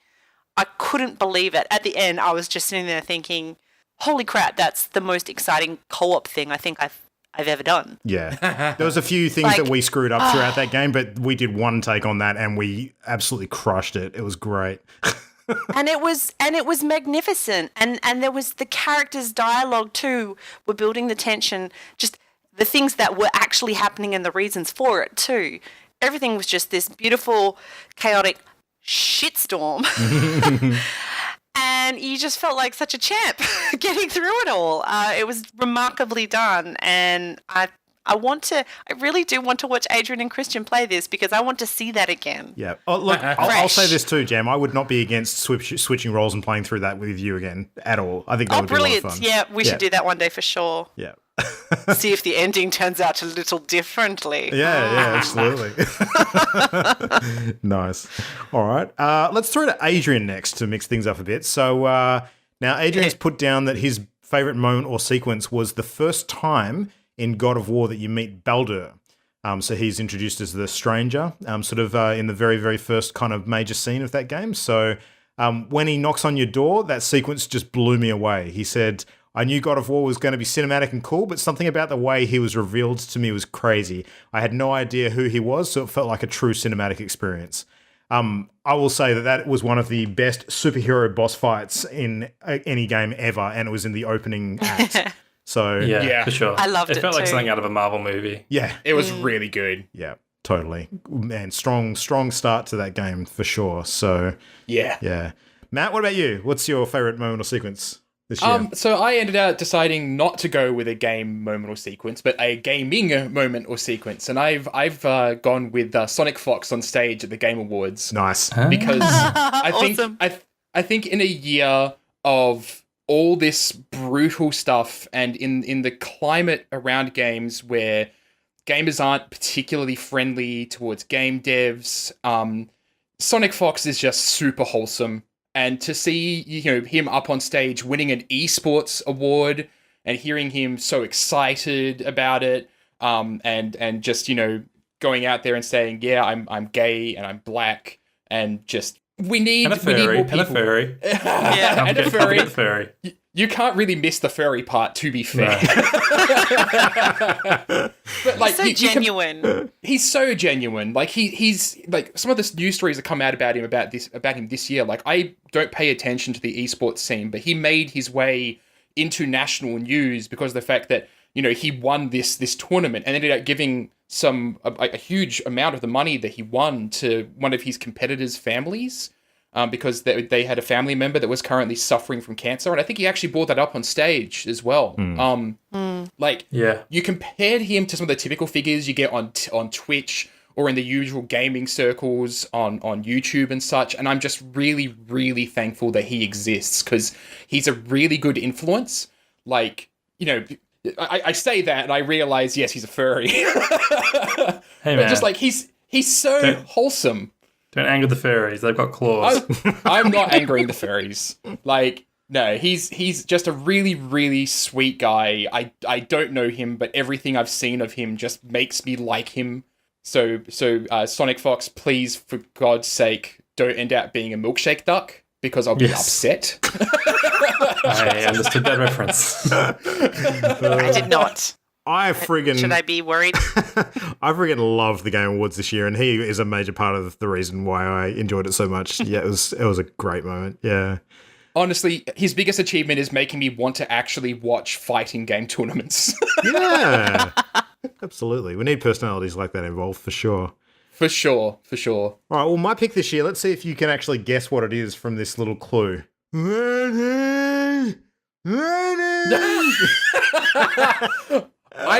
I couldn't believe it. At the end, I was just sitting there thinking, holy crap, that's the most exciting co-op thing I think I've ever done. Yeah. There was a few things that we screwed up throughout that game, but we did one take on that and we absolutely crushed it. It was great. and it was magnificent. And there was the characters' dialogue too, were building the tension, just the things that were actually happening and the reasons for it too. Everything was just this beautiful, chaotic shitstorm. And you just felt like such a champ getting through it all. It was remarkably done. And I really do want to watch Adrian and Christian play this because I want to see that again. Yeah. Oh, look, I'll say this too, Jam. I would not be against switching roles and playing through that with you again at all. I think that would be a lot of fun. Yeah, we should do that one day for sure. Yeah. See if the ending turns out a little differently. Yeah, absolutely. Nice. All right. Let's throw to Adrian next to mix things up a bit. So now Adrian has put down that his favourite moment or sequence was the first time in God of War that you meet Baldur. So he's introduced as the stranger, sort of in the very, very first kind of major scene of that game. So when he knocks on your door, that sequence just blew me away. He said, I knew God of War was going to be cinematic and cool, but something about the way he was revealed to me was crazy. I had no idea who he was, so it felt like a true cinematic experience. I will say that was one of the best superhero boss fights in any game ever, and it was in the opening act. So yeah, for sure. I loved it. It felt like too. something out of a Marvel movie. Yeah. It was really good. Yeah, totally. Man, strong start to that game for sure. So yeah. Matt, what about you? What's your favorite moment or sequence this year? So I ended up deciding not to go with a game moment or sequence, but a gaming moment or sequence, and I've gone with Sonic Fox on stage at the Game Awards. Nice. Because I think Awesome. I think in a year of all this brutal stuff and in the climate around games where gamers aren't particularly friendly towards game devs, Sonic Fox is just super wholesome. And to see, him up on stage winning an esports award and hearing him so excited about it, and just, going out there and saying, yeah, I'm gay and I'm black, and just we need more people. And a furry. Yeah. And a furry. A furry. You can't really miss the furry part, to be fair. But like, So genuine. he's so genuine. Like he's like some of the news stories that come out about him this year. Like, I don't pay attention to the esports scene, but he made his way into national news because of the fact that he won this tournament and ended up giving a huge amount of the money that he won to one of his competitors' families, because they had a family member that was currently suffering from cancer. And I think he actually brought that up on stage as well. You compared him to some of the typical figures you get on Twitch or in the usual gaming circles on YouTube and such. And I'm just really, really thankful that he exists, because he's a really good influence. I say that and I realize, yes, he's a furry. Hey, man. But just he's so wholesome. Don't anger the furries. They've got claws. I'm not angering the furries. No, he's just a really, really sweet guy. I don't know him, but everything I've seen of him just makes me like him. So Sonic Fox, please, for God's sake, don't end up being a milkshake duck, because I'll be upset. I understood that reference. I did not. Should I be worried? I friggin' loved the Game Awards this year, and he is a major part of the reason why I enjoyed it so much. Yeah, it was a great moment. Yeah. Honestly, his biggest achievement is making me want to actually watch fighting game tournaments. Yeah. Absolutely. We need personalities like that involved, for sure. For sure. All right, well, my pick this year, let's see if you can actually guess what it is from this little clue. I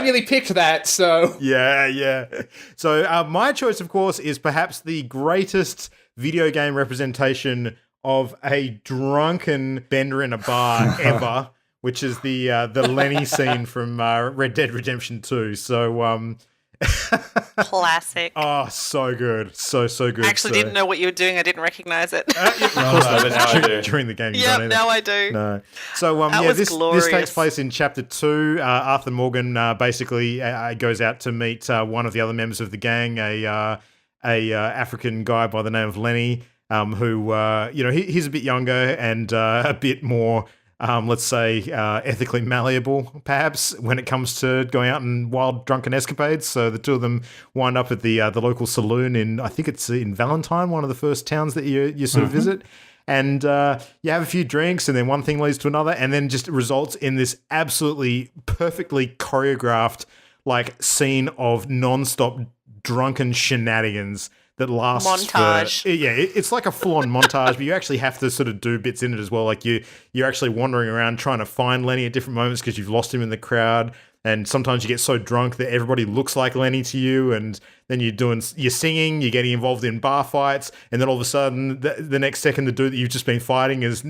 nearly picked that, so... Yeah. So my choice, of course, is perhaps the greatest video game representation of a drunken bender in a bar ever, which is the Lenny scene from Red Dead Redemption 2. So... Classic. Oh, so good. So good. I actually didn't know what you were doing. I didn't recognize it. But now I do. During the game. Yep, now I do. No. So, this takes place in Chapter 2. Arthur Morgan basically goes out to meet one of the other members of the gang, a African guy by the name of Lenny, who, he's a bit younger and a bit more... let's say, ethically malleable, perhaps, when it comes to going out in wild drunken escapades. So the two of them wind up at the local saloon I think it's in Valentine, one of the first towns that you sort of visit. And you have a few drinks, and then one thing leads to another, and then just results in this absolutely perfectly choreographed, scene of non-stop drunken shenanigans that lasts montage. It's like a full-on montage, but you actually have to sort of do bits in it as well. Like you're actually wandering around trying to find Lenny at different moments because you've lost him in the crowd. And sometimes you get so drunk that everybody looks like Lenny to you, and then you're singing, you're getting involved in bar fights, and then all of a sudden, the next second, the dude that you've just been fighting is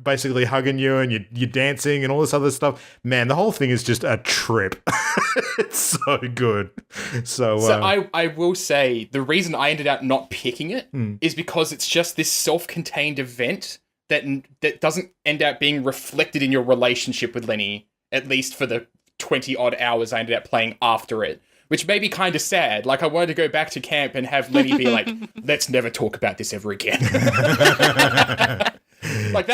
basically hugging you, and you're dancing and all this other stuff. Man, the whole thing is just a trip. It's so good. So I will say the reason I ended up not picking it is because it's just this self-contained event that doesn't end up being reflected in your relationship with Lenny. At least for the 20-odd hours I ended up playing after it, which made me kind of sad. I wanted to go back to camp and have Lenny be like, let's never talk about this ever again. That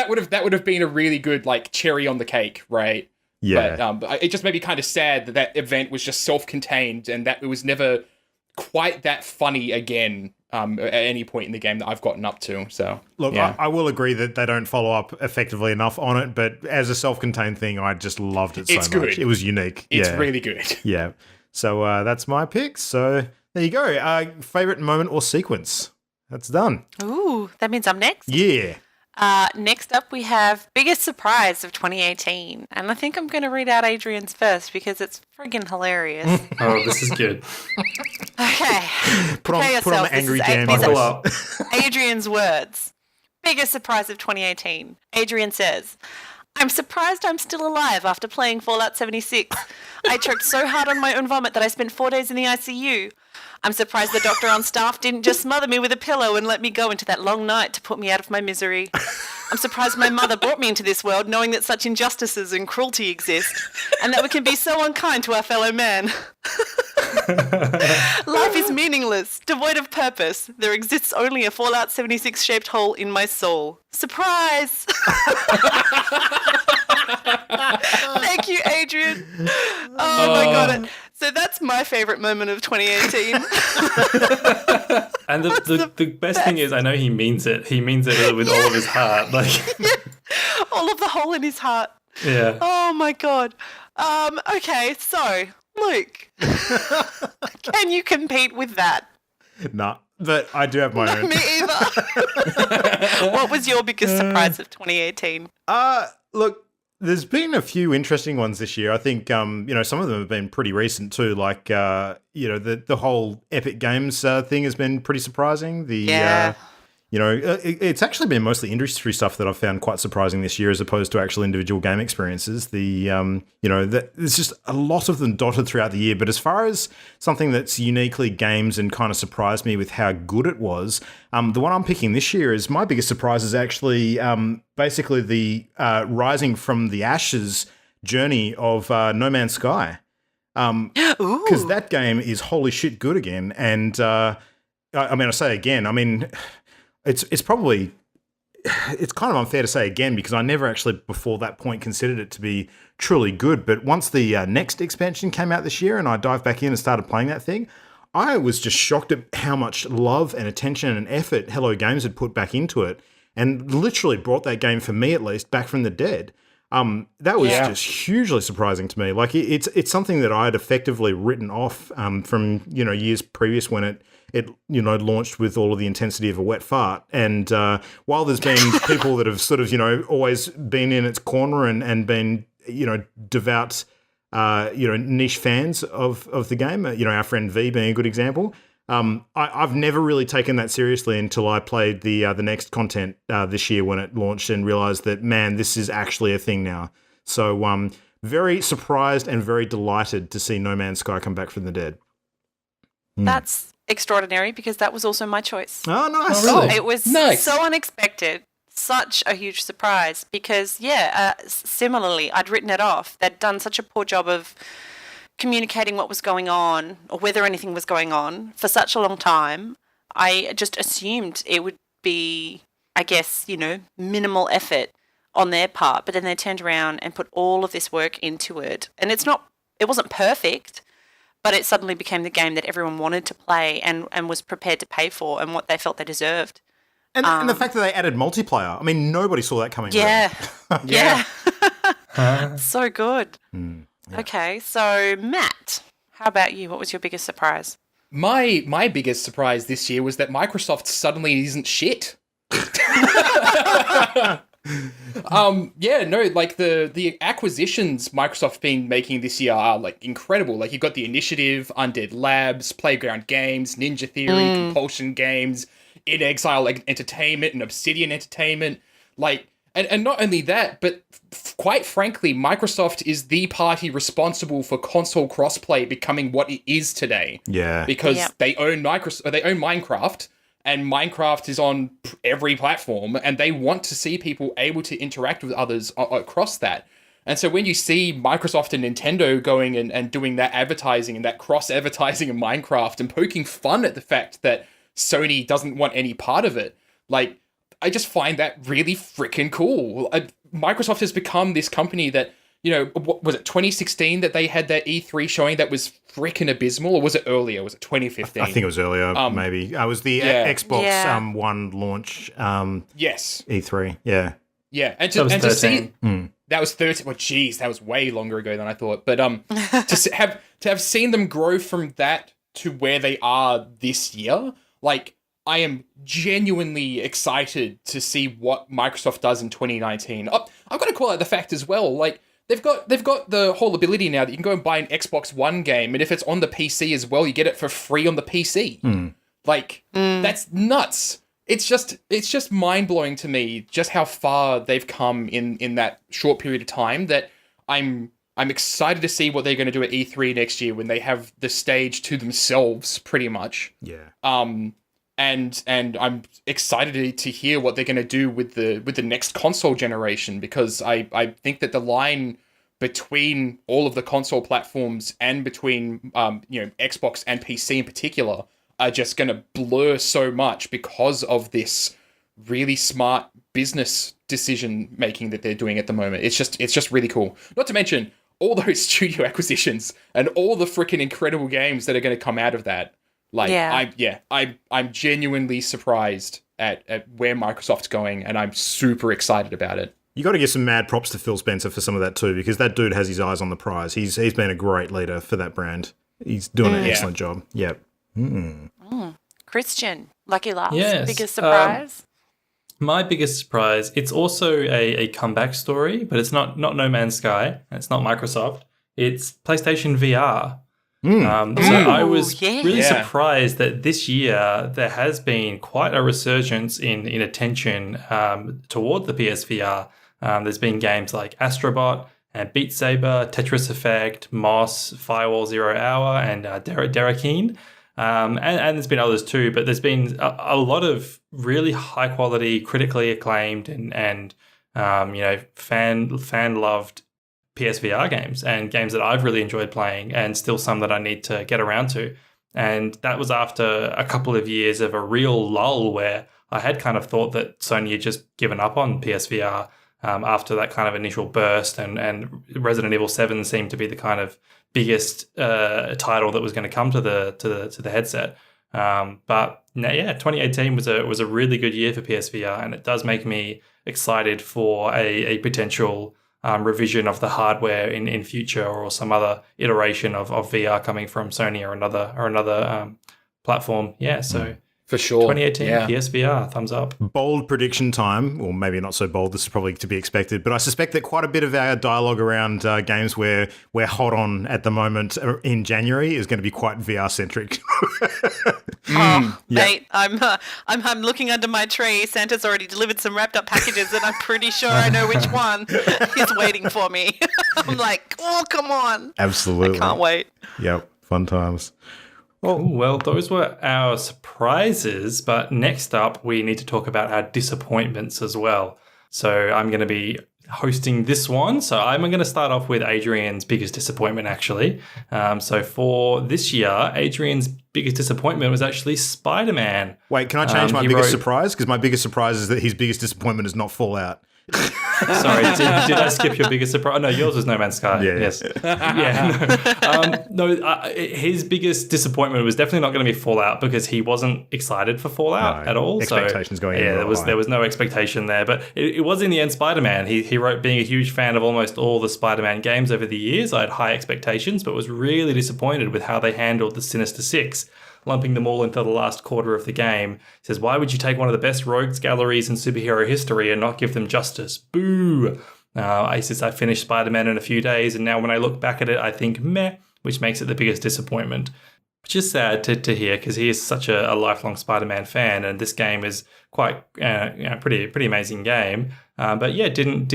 would have been a really good, cherry on the cake, right? Yeah. But it just made me kind of sad that event was just self-contained and that it was never quite that funny again at any point in the game that I've gotten up to. So look, yeah. I will agree that they don't follow up effectively enough on it, but as a self-contained thing, I just loved it so much. Good. It was unique. It's really good. Yeah. So that's my pick. So there you go. Favorite moment or sequence? That's done. Ooh, that means I'm next? Yeah. Next up, we have biggest surprise of 2018. And I think I'm going to read out Adrian's first because it's friggin' hilarious. Oh, this is good. Okay. Put on the angry jam. Adrian's words. Biggest surprise of 2018. Adrian says, I'm surprised I'm still alive after playing Fallout 76. I choked so hard on my own vomit that I spent 4 days in the ICU. I'm surprised the doctor on staff didn't just smother me with a pillow and let me go into that long night to put me out of my misery. I'm surprised my mother brought me into this world knowing that such injustices and cruelty exist and that we can be so unkind to our fellow man. Life is meaningless, devoid of purpose. There exists only a Fallout 76 shaped hole in my soul. Surprise! Thank you, Adrian. Oh my God. So that's my favorite moment of 2018. And the best thing is, I know he means it. He means it with all of his heart. All of the hole in his heart. Yeah. Oh my God. Okay, so Luke, can you compete with that? Nah, but I do have my own. Me either. What was your biggest surprise of 2018? Look, there's been a few interesting ones this year. I think, some of them have been pretty recent too. Like, the whole Epic Games thing has been pretty surprising. It's actually been mostly industry stuff that I've found quite surprising this year, as opposed to actual individual game experiences. There's just a lot of them dotted throughout the year. But as far as something that's uniquely games and kind of surprised me with how good it was, the one I'm picking this year is my biggest surprise is actually basically the rising from the ashes journey of No Man's Sky. Because that game is holy shit good again. And I say again, it's probably, it's kind of unfair to say again because I never actually before that point considered it to be truly good. But once the next expansion came out this year and I dived back in and started playing that thing, I was just shocked at how much love and attention and effort Hello Games had put back into it and literally brought that game, for me at least, back from the dead. That was just hugely surprising to me. Like it's something that I had effectively written off from years previous when it launched with all of the intensity of a wet fart. And while there's been people that have sort of always been in its corner and been devout niche fans of the game, our friend V being a good example. I've never really taken that seriously until I played the next content this year when it launched and realized that, man, this is actually a thing now. So very surprised and very delighted to see No Man's Sky come back from the dead. That's extraordinary because that was also my choice. Oh, nice. Oh, really? It was so unexpected. Such a huge surprise because, similarly, I'd written it off. They'd done such a poor job of communicating what was going on or whether anything was going on for such a long time. I just assumed it would be, I guess, minimal effort on their part, but then they turned around and put all of this work into it. And it wasn't perfect, but it suddenly became the game that everyone wanted to play and was prepared to pay for and what they felt they deserved. And the fact that they added multiplayer, nobody saw that coming. Yeah. Really. Yeah. So good. Yeah. Okay, so Matt, how about you? What was your biggest surprise? My biggest surprise this year was that Microsoft suddenly isn't shit. The acquisitions Microsoft's been making this year are like incredible. Like you've got the Initiative, Undead Labs, Playground Games, Ninja Theory, Compulsion Games, In Exile Entertainment, and Obsidian Entertainment. And not only that, but quite frankly, Microsoft is the party responsible for console crossplay becoming what it is today. Yeah, because they own Minecraft. And Minecraft is on every platform, and they want to see people able to interact with others across that. And so when you see Microsoft and Nintendo going and doing that advertising and that cross-advertising of Minecraft and poking fun at the fact that Sony doesn't want any part of it, I just find that really freaking cool. Microsoft has become this company that, what was it 2016 that they had their E3 showing that was freaking abysmal, or was it earlier? Was it 2015? I think it was earlier, maybe. It was the Xbox One launch. Yes. E3, yeah. Yeah, and to see that was 13. Well, geez, that was way longer ago than I thought. But to have seen them grow from that to where they are this year, I am genuinely excited to see what Microsoft does in 2019. I've got to call out the fact as well, they've got the whole ability now that you can go and buy an Xbox One game, and if it's on the PC as well, you get it for free on the PC. That's nuts. It's just mind-blowing to me just how far they've come in that short period of time that I'm excited to see what they're going to do at E3 next year when they have the stage to themselves pretty much. Yeah. And I'm excited to hear what they're going to do with the next console generation, because I think that the line between all of the console platforms and between Xbox and PC in particular are just going to blur so much because of this really smart business decision making that they're doing at the moment. It's just really cool. Not to mention all those studio acquisitions and all the freaking incredible games that are going to come out of that. I'm genuinely surprised at where Microsoft's going, and I'm super excited about it. You got to give some mad props to Phil Spencer for some of that too, because that dude has his eyes on the prize. He's been a great leader for that brand. He's doing an excellent job. Yep. Christian, lucky last. Yes. Biggest surprise? My biggest surprise, it's also a comeback story, but it's not No Man's Sky, and it's not Microsoft. It's PlayStation VR. So I was really surprised that this year there has been quite a resurgence in attention toward the PSVR. There's been games like Astrobot and Beat Saber, Tetris Effect, Moss, Firewall Zero Hour, and Derakeen. And there's been others too, but there's been a lot of really high quality, critically acclaimed and fan loved PSVR games and games that I've really enjoyed playing, and still some that I need to get around to. And that was after a couple of years of a real lull where I had kind of thought that Sony had just given up on PSVR after that kind of initial burst, and Resident Evil 7 seemed to be the kind of biggest title that was going to come to the headset. But 2018 was a really good year for PSVR, and it does make me excited for a potential revision of the hardware in future, or some other iteration of VR coming from Sony or another platform. Yeah, so for sure, 2018 PSVR, thumbs up. Bold prediction time, or maybe not so bold. This is probably to be expected, but I suspect that quite a bit of our dialogue around games we're hot on at the moment in January is going to be quite VR centric. Mate, I'm looking under my tree. Santa's already delivered some wrapped up packages, and I'm pretty sure I know which one is waiting for me. I'm like, oh, come on. Absolutely. I can't wait. Yep, fun times. Well, those were our surprises, but next up we need to talk about our disappointments as well. So I'm going to be hosting this one. So I'm going to start off with Adrian's biggest disappointment, actually. So for this year, Adrian's biggest disappointment was actually Spider-Man. Wait, can I change my biggest surprise? Because my biggest surprise is that his biggest disappointment is not Fallout. Sorry, did I skip your biggest surprise? Oh, no, yours was No Man's Sky. Yeah. Yes. His biggest disappointment was definitely not going to be Fallout, because he wasn't excited for Fallout at all. Expectations going in. Yeah, there was no expectation there. But it was in the end Spider-Man. He wrote, being a huge fan of almost all the Spider-Man games over the years, I had high expectations, but was really disappointed with how they handled the Sinister Six, lumping them all into the last quarter of the game. He says, why would you take one of the best rogues galleries in superhero history and not give them justice? Boo! He says, I finished Spider-Man in a few days, and now when I look back at it, I think meh, which makes it the biggest disappointment. Which is sad to hear, because he is such a lifelong Spider-Man fan, and this game is quite pretty amazing game. But yeah, didn't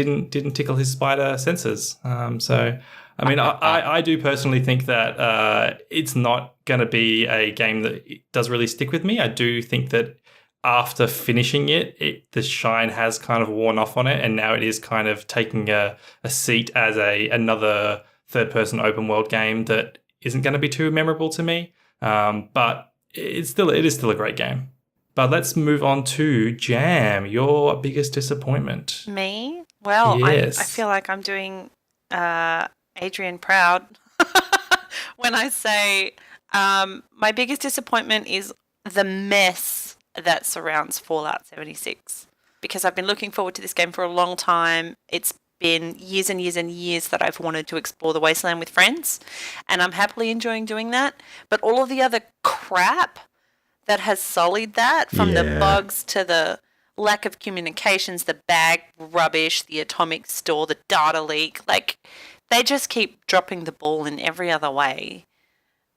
tickle his spider senses. So I mean, I do personally think that it's not going to be a game that does really stick with me. I do think that after finishing it, the shine has kind of worn off on it, and now it is kind of taking a seat as another third-person open-world game that isn't going to be too memorable to me. But it is still a great game. But let's move on to Jam, your biggest disappointment. Me? Well, yes. I feel like I'm doing Adrian proud when I say my biggest disappointment is the mess that surrounds Fallout 76, because I've been looking forward to this game for a long time. It's been years and years and years that I've wanted to explore the wasteland with friends, and I'm happily enjoying doing that. But all of the other crap that has sullied that, from the bugs to the lack of communications, the bag rubbish, the atomic store, the data leak, like, they just keep dropping the ball in every other way.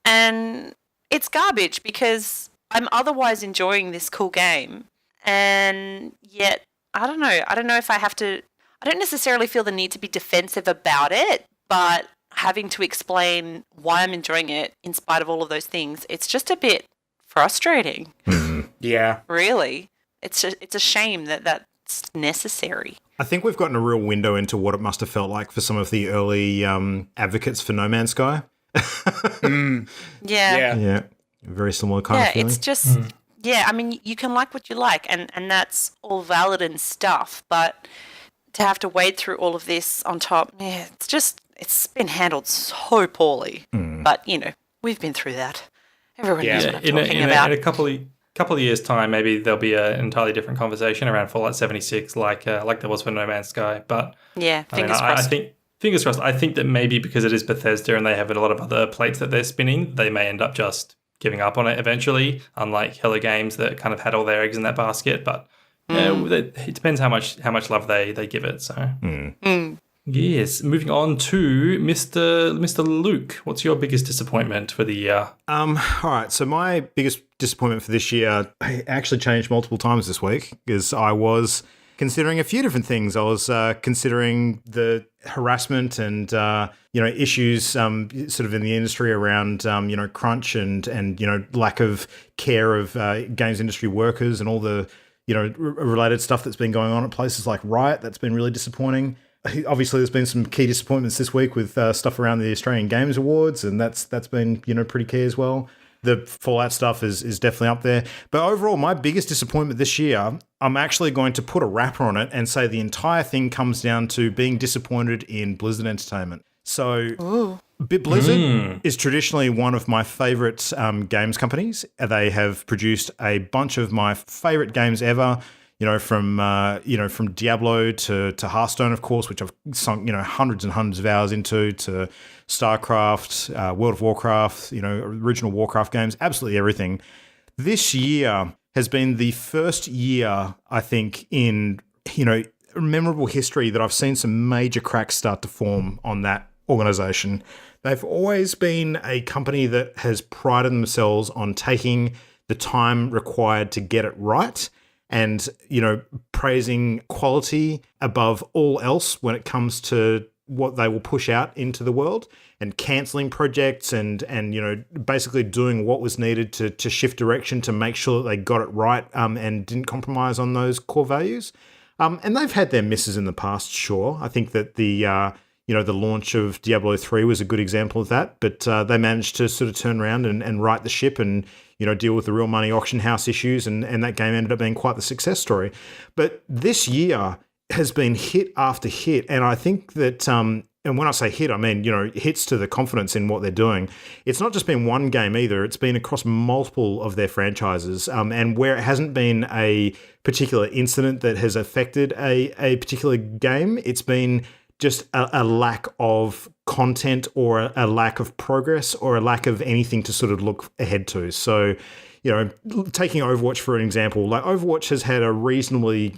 And it's garbage, because I'm otherwise enjoying this cool game. And yet, I don't know if I don't necessarily feel the need to be defensive about it, but having to explain why I'm enjoying it in spite of all of those things, it's just a bit frustrating. Yeah. Really. It's a shame that that's necessary. I think we've gotten a real window into what it must have felt like for some of the early advocates for No Man's Sky. Yeah. Very similar kind of feeling. It's just, I mean, you can like what you like, and that's all valid and stuff, but to have to wade through all of this on top, it's been handled so poorly. But, we've been through that. Everyone knows what I'm talking about. couple of years' time, maybe there'll be an entirely different conversation around Fallout 76, like there was for No Man's Sky. But Yeah, I mean, fingers crossed. I think fingers crossed. I think that maybe because it is Bethesda and they have a lot of other plates that they're spinning, they may end up just giving up on it eventually. Unlike Hello Games that kind of had all their eggs in that basket, but it depends how much love they give it. So. Yes, moving on to Mr. Luke. What's your biggest disappointment for the year? All right, so my biggest disappointment for this year actually changed multiple times this week because I was considering a few different things. I was considering the harassment and issues sort of in the industry around crunch and lack of care of games industry workers and all the related stuff that's been going on at places like Riot. That's been really disappointing. Obviously, there's been some key disappointments this week with stuff around the Australian Games Awards, and that's been pretty key as well. The Fallout stuff is definitely up there. But overall, my biggest disappointment this year, I'm actually going to put a wrapper on it and say the entire thing comes down to being disappointed in Blizzard Entertainment. So Blizzard is traditionally one of my favourite games companies. They have produced a bunch of my favourite games ever. From Diablo to Hearthstone, of course, which I've sunk hundreds and hundreds of hours into, to StarCraft, World of Warcraft, original Warcraft games, absolutely everything. This year has been the first year, I think, in memorable history that I've seen some major cracks start to form on that organization. They've always been a company that has prided themselves on taking the time required to get it right. And, praising quality above all else when it comes to what they will push out into the world, and cancelling projects and basically doing what was needed to shift direction to make sure that they got it right and didn't compromise on those core values. And they've had their misses in the past, sure. I think that the launch of Diablo 3 was a good example of that, but they managed to sort of turn around and right the ship and deal with the real money auction house issues, and that game ended up being quite the success story. But this year has been hit after hit, and I think that, and when I say hit, I mean, hits to the confidence in what they're doing. It's not just been one game either, it's been across multiple of their franchises, and where it hasn't been a particular incident that has affected a particular game, it's been just a lack of content or a lack of progress or a lack of anything to sort of look ahead to. So, taking Overwatch for an example, like Overwatch has had a reasonably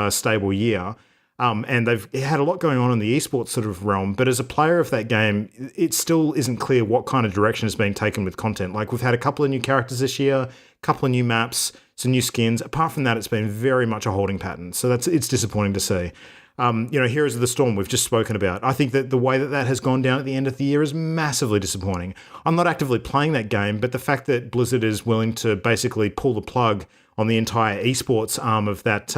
stable year, and they've had a lot going on in the esports sort of realm. But as a player of that game, it still isn't clear what kind of direction is being taken with content. Like, we've had a couple of new characters this year, a couple of new maps, some new skins. Apart from that, it's been very much a holding pattern. So it's disappointing to see. Heroes of the Storm we've just spoken about. I think that the way that has gone down at the end of the year is massively disappointing. I'm not actively playing that game, but the fact that Blizzard is willing to basically pull the plug on the entire esports arm of that,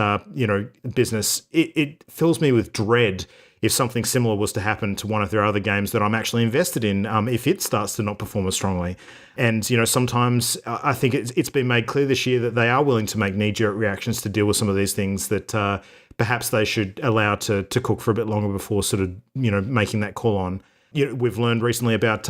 business, it fills me with dread if something similar was to happen to one of their other games that I'm actually invested in, if it starts to not perform as strongly. And, sometimes I think it's been made clear this year that they are willing to make knee-jerk reactions to deal with some of these things that perhaps they should allow to cook for a bit longer before sort of, making that call on. We've learned recently about,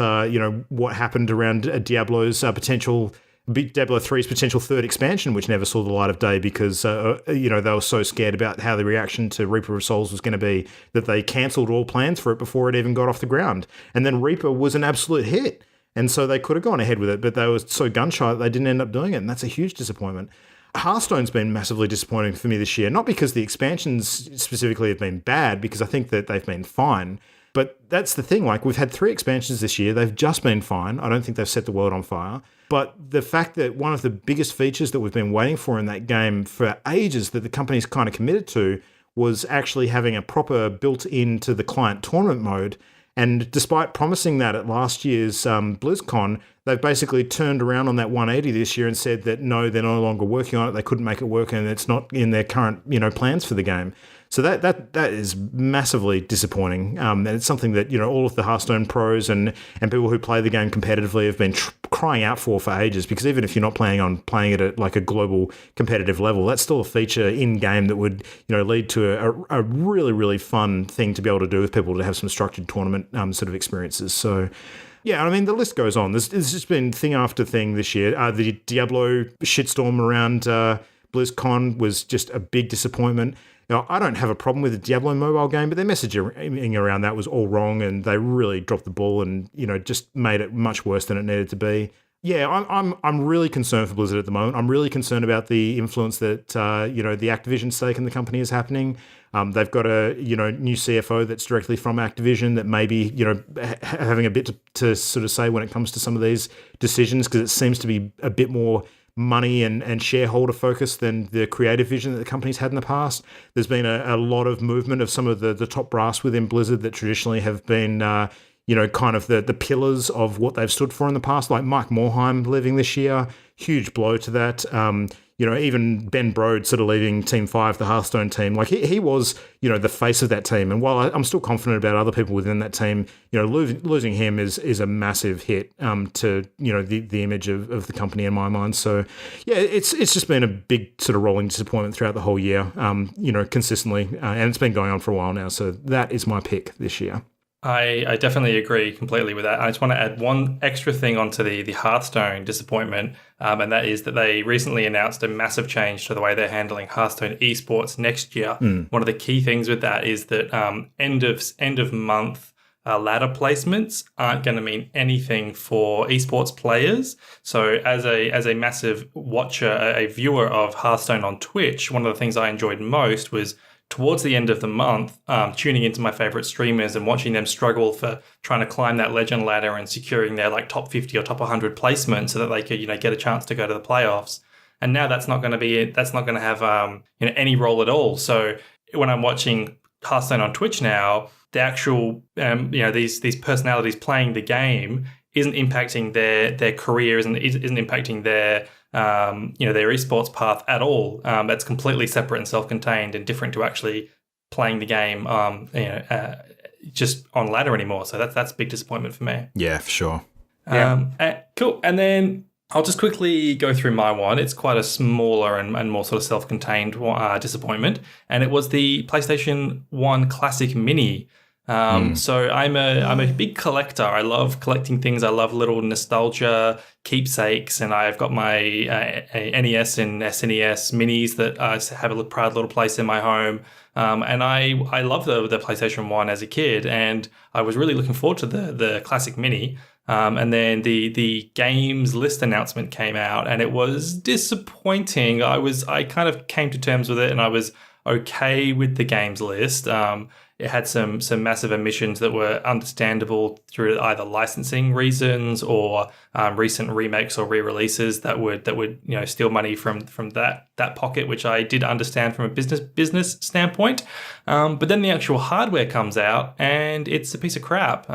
what happened around Diablo's Diablo 3's potential third expansion, which never saw the light of day because, they were so scared about how the reaction to Reaper of Souls was going to be that they cancelled all plans for it before it even got off the ground. And then Reaper was an absolute hit. And so they could have gone ahead with it, but they were so gun-shy that they didn't end up doing it. And that's a huge disappointment. Hearthstone's been massively disappointing for me this year, not because the expansions specifically have been bad, because I think that they've been fine. But that's the thing, like, we've had 3 expansions this year. They've just been fine. I don't think they've set the world on fire. But the fact that one of the biggest features that we've been waiting for in that game for ages that the company's kind of committed to was actually having a proper built into the client tournament mode. And despite promising that at last year's BlizzCon, they've basically turned around on that 180 this year and said that no, they're no longer working on it. They couldn't make it work, and it's not in their current plans for the game. So that is massively disappointing. And it's something that all of the Hearthstone pros and people who play the game competitively have been crying out for ages. Because even if you're not playing it at like a global competitive level, that's still a feature in game that would lead to a really, really fun thing to be able to do with people, to have some structured tournament sort of experiences. So Yeah, I mean, the list goes on. There's just been thing after thing this year. The Diablo shitstorm around BlizzCon was just a big disappointment. Now, I don't have a problem with the Diablo mobile game, but their messaging around that was all wrong, and they really dropped the ball and, just made it much worse than it needed to be. Yeah, I'm really concerned for Blizzard at the moment. I'm really concerned about the influence that the Activision stake in the company is happening. They've got a new CFO that's directly from Activision that may be having a bit to sort of say when it comes to some of these decisions, because it seems to be a bit more money and shareholder focus than the creative vision that the company's had in the past. There's been a lot of movement of some of the top brass within Blizzard that traditionally have been kind of the pillars of what they've stood for in the past, like Mike Morhaime leaving this year, huge blow to that. Even Ben Brode sort of leaving Team 5, the Hearthstone team, like he was, the face of that team. And while I'm still confident about other people within that team, losing him is a massive hit to, the image of the company in my mind. So, yeah, it's just been a big sort of rolling disappointment throughout the whole year, consistently. And it's been going on for a while now. So that is my pick this year. I definitely agree completely with that. I just want to add one extra thing onto the Hearthstone disappointment, and that is that they recently announced a massive change to the way they're handling Hearthstone esports next year. One of the key things with that is that end of month ladder placements aren't going to mean anything for esports players. So as a massive watcher, a viewer of Hearthstone on Twitch, one of the things I enjoyed most was towards the end of the month, tuning into my favorite streamers and watching them struggle for trying to climb that legend ladder and securing their like top 50 or top 100 placement so that they could, get a chance to go to the playoffs. And now that's not going to have any role at all. So when I'm watching Hearthstone on Twitch now, the actual these personalities playing the game isn't impacting their career, isn't impacting their their esports path at all. That's completely separate and self-contained and different to actually playing the game, just on ladder anymore. So that's a big disappointment for me. Yeah, for sure. Cool. And then I'll just quickly go through my one. It's quite a smaller and more sort of self-contained disappointment, and it was the PlayStation 1 Classic Mini. So I'm a big collector. I love collecting things. I love little nostalgia keepsakes, and I've got my NES and SNES minis that have a proud little place in my home. And I love the PlayStation 1 as a kid, and I was really looking forward to the Classic Mini. And then the games list announcement came out, and it was disappointing. I kind of came to terms with it, and I was okay with the games list. It had some massive omissions that were understandable through either licensing reasons or recent remakes or re-releases that would steal money from that pocket, which I did understand from a business standpoint. But then the actual hardware comes out and it's a piece of crap.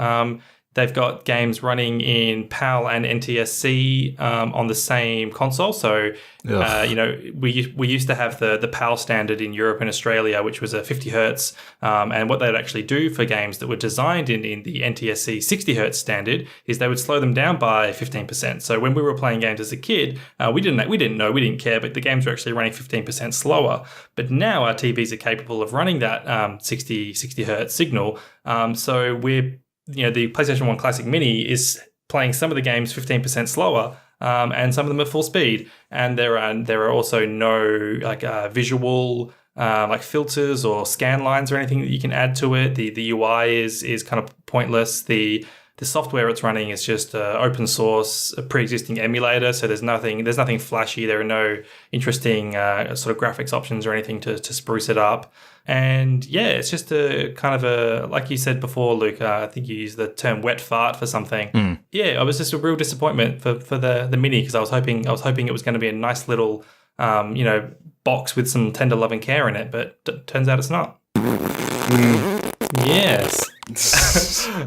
They've got games running in PAL and NTSC on the same console. So, we used to have the PAL standard in Europe and Australia, which was a 50 hertz. And what they'd actually do for games that were designed in the NTSC 60 hertz standard is they would slow them down by 15%. So when we were playing games as a kid, we didn't care, but the games were actually running 15% slower. But now our TVs are capable of running that 60 hertz signal. So the PlayStation 1 Classic Mini is playing some of the games 15% slower, and some of them at full speed. And there are also no visual filters or scan lines or anything that you can add to it. The UI is kind of pointless. The software it's running is just open source, a pre-existing emulator. So there's nothing flashy. There are no interesting sort of graphics options or anything to spruce it up. And yeah, it's just a kind of a, like you said before, Luke, I think you used the term wet fart for something. Yeah, it was just a real disappointment for the Mini, because I was hoping it was going to be a nice little, box with some tender love and care in it, but turns out it's not. Yes.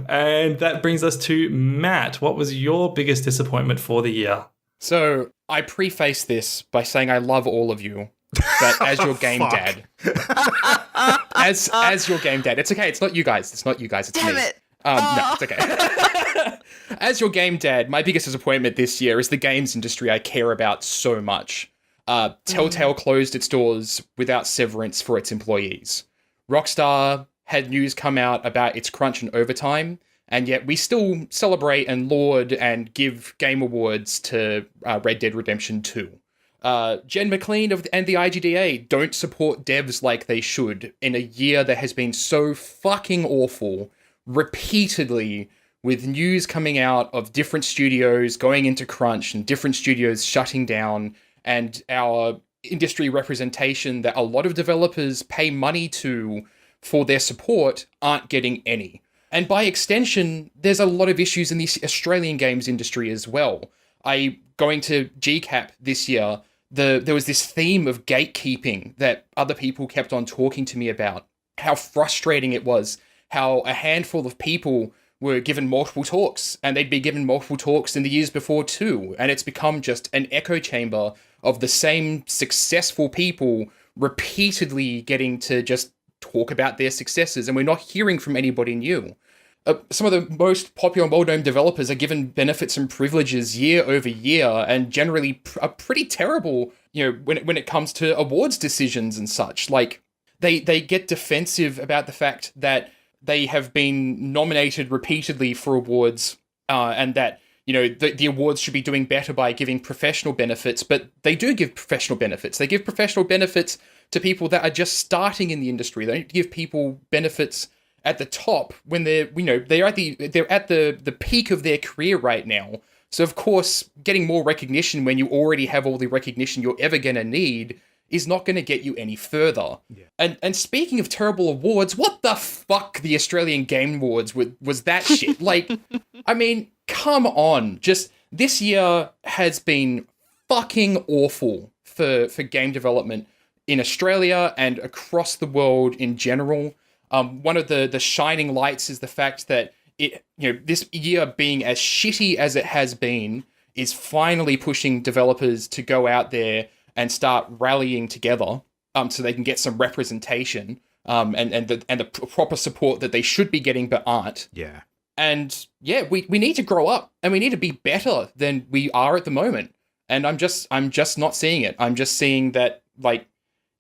And that brings us to Matt. What was your biggest disappointment for the year? So I preface this by saying I love all of you, but as your game dad, as your game dad, it's okay. It's not you guys. It's me. Damn it. No, it's okay. As your game dad, my biggest disappointment this year is the games industry I care about so much. Telltale closed its doors without severance for its employees. Rockstar had news come out about its crunch and overtime, And yet we still celebrate and laud and give game awards to Red Dead Redemption 2. Jen McLean and the IGDA don't support devs like they should in a year that has been so fucking awful repeatedly, with news coming out of different studios going into crunch and different studios shutting down, and our industry representation that a lot of developers pay money to for their support aren't getting any. And by extension, there's a lot of issues in the Australian games industry as well. Going to GCAP this year, there was this theme of gatekeeping that other people kept on talking to me about. How frustrating it was, how a handful of people were given multiple talks, and they'd be given multiple talks in the years before too. And it's become just an echo chamber of the same successful people repeatedly getting to just talk about their successes, and we're not hearing from anybody new. Some of the most popular and well-known developers are given benefits and privileges year over year, and generally are pretty terrible, when it comes to awards decisions and such. Like, they get defensive about the fact that they have been nominated repeatedly for awards, and that, the awards should be doing better by giving professional benefits, but they do give professional benefits. They give professional benefits to people that are just starting in the industry. They don't give people benefits at the top when they're at the peak of their career right now. So of course, getting more recognition when you already have all the recognition you're ever going to need is not going to get you any further. Yeah. And speaking of terrible awards, what the fuck, the Australian Game Awards was that shit? Like, I mean, come on. Just this year has been fucking awful for game development in Australia and across the world in general. One of the shining lights is the fact that this year being as shitty as it has been is finally pushing developers to go out there and start rallying together, so they can get some representation, and the proper support that they should be getting but aren't. Yeah. And yeah, we need to grow up, and we need to be better than we are at the moment. And I'm just not seeing it. I'm just seeing that, like,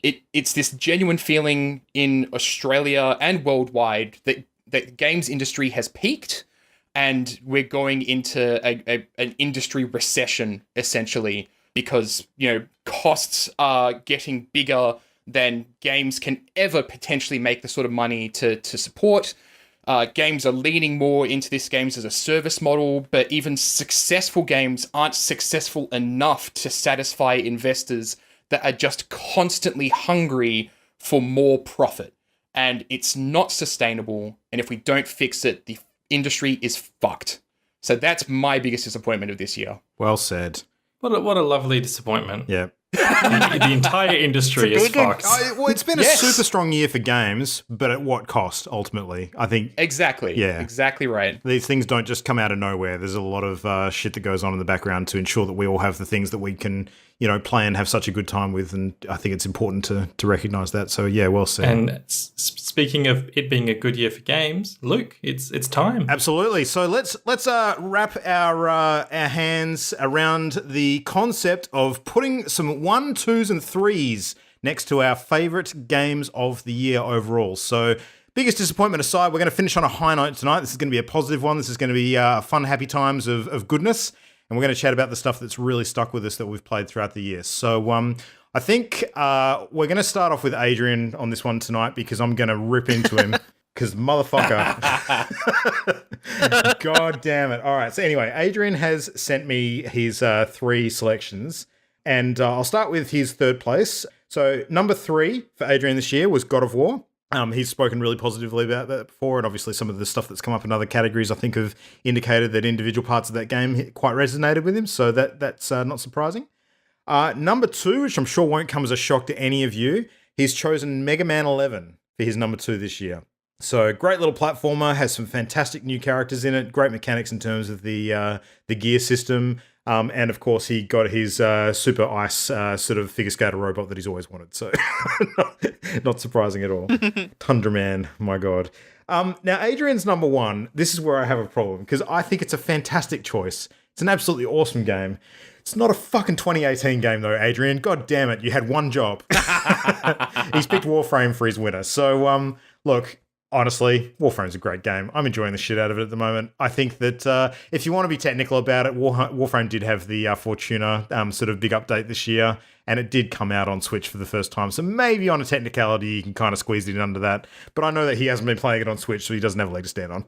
it's this genuine feeling in Australia and worldwide that the games industry has peaked, and we're going into an industry recession, essentially, because, costs are getting bigger than games can ever potentially make the sort of money to support. Games are leaning more into this games as a service model, but even successful games aren't successful enough to satisfy investors that are just constantly hungry for more profit. And it's not sustainable. And if we don't fix it, the industry is fucked. So that's my biggest disappointment of this year. Well said. What a lovely disappointment. Yeah. The entire industry is fucked. It's been a super strong year for games, but at what cost, ultimately? I think... Exactly. Yeah. Exactly right. These things don't just come out of nowhere. There's a lot of shit that goes on in the background to ensure that we all have the things that we can, play and have such a good time with, and I think it's important to recognise that. So, yeah, well said. And speaking of it being a good year for games, Luke, it's time. Absolutely. So let's wrap our hands around the concept of putting some 1, 2s and 3s next to our favourite games of the year overall. So biggest disappointment aside, we're going to finish on a high note tonight. This is going to be a positive one. This is going to be fun, happy times of goodness. And we're going to chat about the stuff that's really stuck with us that we've played throughout the year. So I think we're going to start off with Adrian on this one tonight, because I'm going to rip into him. Because motherfucker. God damn it. All right. So anyway, Adrian has sent me his 3 selections. And I'll start with his third place. So number 3 for Adrian this year was God of War. He's spoken really positively about that before, and obviously some of the stuff that's come up in other categories, I think, have indicated that individual parts of that game quite resonated with him, so that's not surprising. Number 2, which I'm sure won't come as a shock to any of you, he's chosen Mega Man 11 for his number 2 this year. So great little platformer, has some fantastic new characters in it, great mechanics in terms of the gear system, and of course he got his super ice sort of figure skater robot that he's always wanted. So not surprising at all. Tundra Man, my God. Now Adrian's number 1, this is where I have a problem, because I think it's a fantastic choice. It's an absolutely awesome game. It's not a fucking 2018 game though, Adrian. God damn it, you had one job. He's picked Warframe for his winner. So look, honestly, Warframe's a great game. I'm enjoying the shit out of it at the moment. I think that if you want to be technical about it, Warframe did have the Fortuna sort of big update this year, and it did come out on Switch for the first time. So maybe on a technicality, you can kind of squeeze it in under that. But I know that he hasn't been playing it on Switch, so he doesn't have a leg to stand on.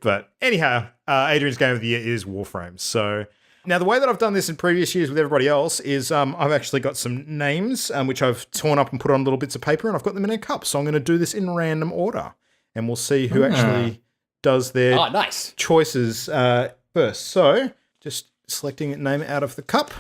But anyhow, Adrian's game of the year is Warframe. So now the way that I've done this in previous years with everybody else is I've actually got some names which I've torn up and put on little bits of paper, and I've got them in a cup. So I'm going to do this in random order, and we'll see who actually does their choices first. So just selecting a name out of the cup.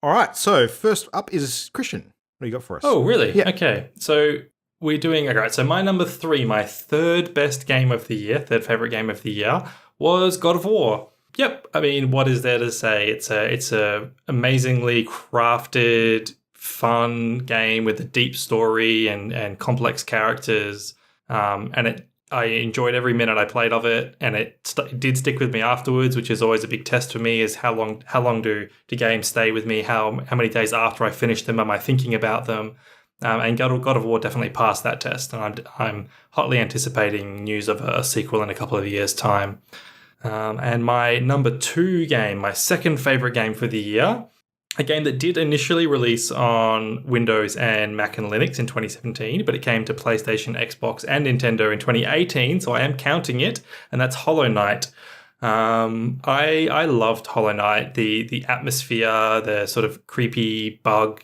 All right. So first up is Christian. What do you got for us? Oh, really? Yeah. Okay. So we're doing, okay, so my number 3, my third best game of the year, third favorite game of the year, was God of War. Yep. I mean, what is there to say? It's a amazingly crafted, fun game with a deep story and complex characters. And I enjoyed every minute I played of it, and it did stick with me afterwards, which is always a big test for me. Is how long do games stay with me? How many days after I finish them am I thinking about them? And God of War definitely passed that test, and I'm hotly anticipating news of a sequel in a couple of years' time. And my number 2 game, my second favorite game for the year, a game that did initially release on Windows and Mac and Linux in 2017, but it came to PlayStation, Xbox, and Nintendo in 2018, so I am counting it, and that's Hollow Knight. I loved Hollow Knight, the atmosphere, the sort of creepy bug,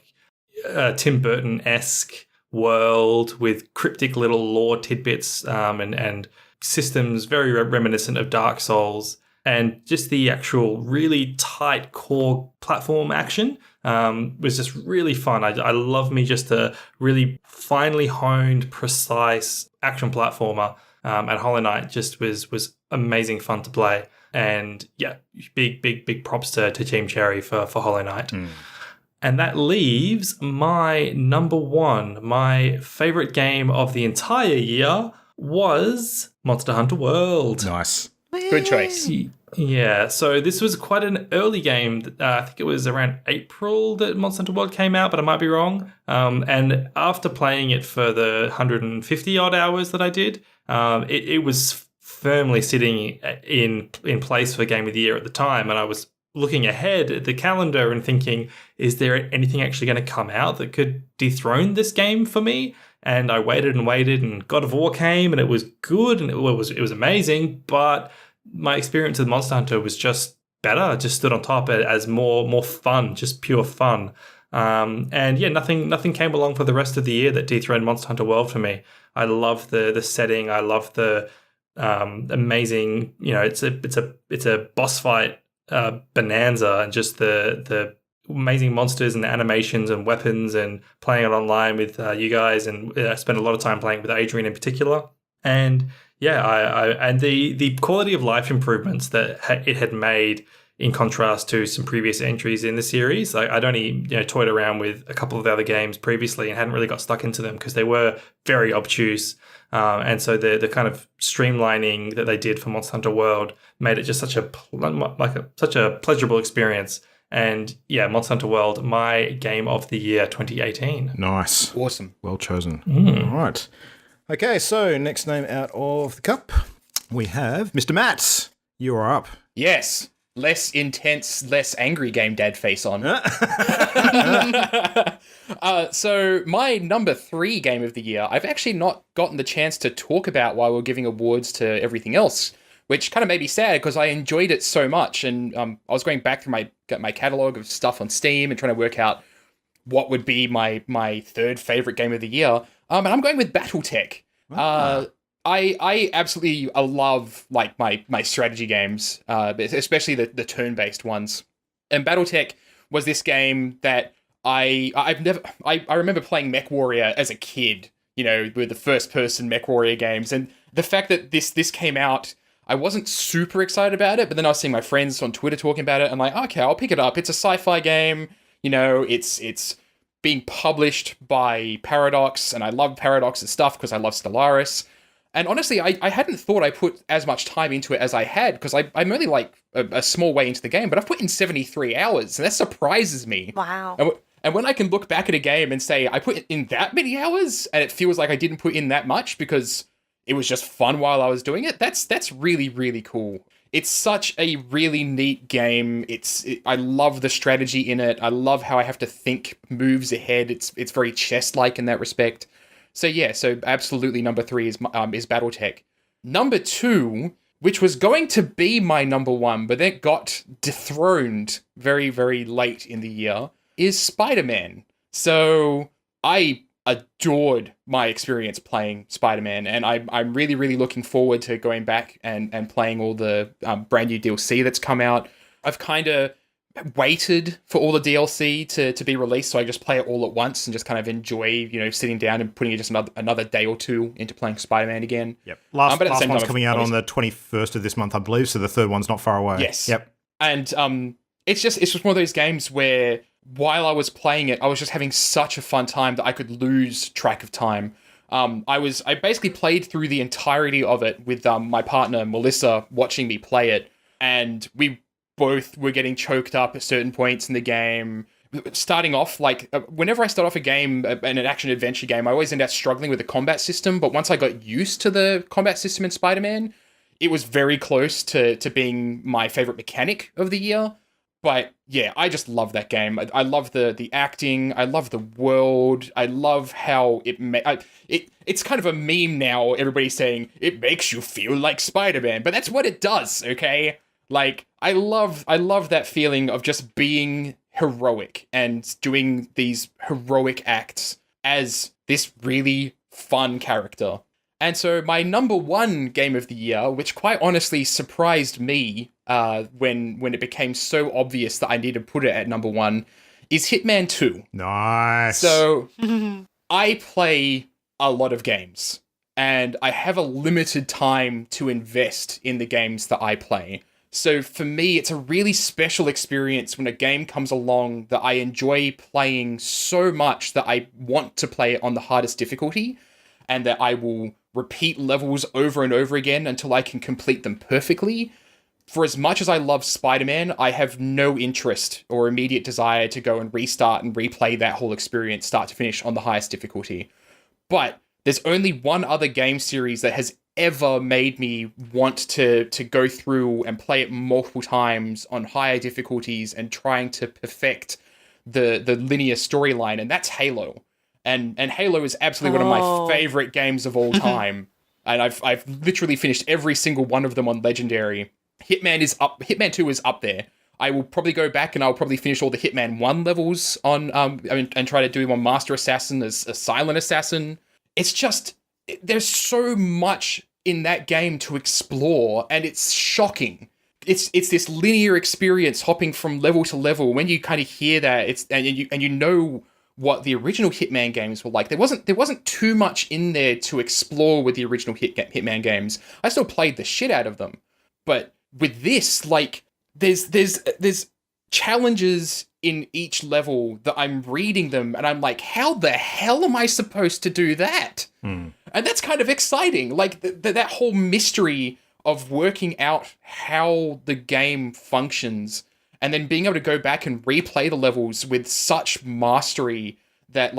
Tim Burton-esque world with cryptic little lore tidbits and systems very reminiscent of Dark Souls, and just the actual really tight core platform action was just really fun. I love me just a really finely honed, precise action platformer, and Hollow Knight just was amazing fun to play. And yeah, big props to Team Cherry for Hollow Knight. And that leaves my number 1, my favorite game of the entire year was Monster Hunter World. Nice. Good choice. Yeah, so this was quite an early game. I think it was around April that Monster Hunter World came out, but I might be wrong. And after playing it for the 150 odd hours that I did, it was firmly sitting in place for Game of the Year at the time. And I was looking ahead at the calendar and thinking, is there anything actually going to come out that could dethrone this game for me? And I waited, and God of War came, and it was good, and it was amazing. But my experience with Monster Hunter was just better. It just stood on top as more fun, just pure fun. And yeah, nothing came along for the rest of the year that dethroned Monster Hunter World for me. I love the setting. I love the amazing. It's a boss fight bonanza, and just the amazing monsters and animations and weapons, and playing it online with you guys, and I spent a lot of time playing with Adrian in particular. And yeah, and the quality of life improvements that it had made in contrast to some previous entries in the series. I'd only toyed around with a couple of the other games previously and hadn't really got stuck into them because they were very obtuse. And so the kind of streamlining that they did for Monster Hunter World made it just such a pleasurable experience. And yeah, Monster Hunter World, my game of the year 2018. Nice. Awesome. Well chosen. All right. Okay, so next name out of the cup, we have Mr. Matt. You are up. Yes. Less intense, less angry game dad face on. So my number 3 game of the year, I've actually not gotten the chance to talk about while we're giving awards to everything else, which kind of made me sad because I enjoyed it so much. And I was going back through my catalog of stuff on Steam and trying to work out what would be my third favorite game of the year. And I'm going with BattleTech. I absolutely love like my strategy games, especially the turn-based ones. And BattleTech was this game that I remember playing MechWarrior as a kid, with the first-person MechWarrior games, and the fact that this came out, I wasn't super excited about it, but then I was seeing my friends on Twitter talking about it. I'm like, okay, I'll pick it up. It's a sci-fi game, it's being published by Paradox, and I love Paradox's stuff because I love Stellaris. And honestly, I hadn't thought I put as much time into it as I had, because I'm only like a small way into the game, but I've put in 73 hours, and that surprises me. Wow. And when I can look back at a game and say, I put in that many hours and it feels like I didn't put in that much because it was just fun while I was doing it, that's really, really cool. It's such a really neat game. I love the strategy in it. I love how I have to think moves ahead. It's very chess-like in that respect. So yeah, so absolutely number 3 is BattleTech. Number 2, which was going to be my number 1, but then got dethroned very, very late in the year, is Spider-Man. So I adored my experience playing Spider-Man, and I'm really, really looking forward to going back and playing all the brand new DLC that's come out. I've kind of waited for all the DLC to be released, so I just play it all at once and just kind of enjoy, sitting down and putting just another day or two into playing Spider-Man again. Yep. Last time, one's coming out on the 21st of this month, I believe, so the third one's not far away. Yes. Yep. And it's just one of those games where while I was playing it, I was just having such a fun time that I could lose track of time. I basically played through the entirety of it with my partner Melissa watching me play it, and we both were getting choked up at certain points in the game. Starting off, whenever I start off a game, an action-adventure game, I always end up struggling with the combat system, but once I got used to the combat system in Spider-Man, it was very close to being my favorite mechanic of the year. But yeah, I just love that game. I love the acting. I love the world. I love how it's kind of a meme now. Everybody's saying it makes you feel like Spider-Man, but that's what it does. Okay, I love that feeling of just being heroic and doing these heroic acts as this really fun character. And so my number 1 game of the year, which quite honestly surprised me when it became so obvious that I needed to put it at number 1, is Hitman 2. Nice. So I play a lot of games, and I have a limited time to invest in the games that I play. So for me, it's a really special experience when a game comes along that I enjoy playing so much that I want to play it on the hardest difficulty, and that I will repeat levels over and over again until I can complete them perfectly. For as much as I love Spider-Man, I have no interest or immediate desire to go and restart and replay that whole experience start to finish on the highest difficulty. But there's only one other game series that has ever made me want to go through and play it multiple times on higher difficulties and trying to perfect the linear storyline, and that's Halo. And Halo is absolutely one of my favorite games of all time. And I've literally finished every single one of them on Legendary. Hitman 2 is up there. I will probably go back and I'll probably finish all the Hitman 1 levels on and try to do him on Master Assassin as a Silent Assassin. It's just, there's so much in that game to explore, and it's shocking. It's this linear experience hopping from level to level. When you kind of hear that, and you know what the original Hitman games were like. There wasn't too much in there to explore with the original Hitman games. I still played the shit out of them, but with this, there's challenges in each level that I'm reading them, and I'm like, how the hell am I supposed to do that? And that's kind of exciting. That whole mystery of working out how the game functions, and then being able to go back and replay the levels with such mastery that,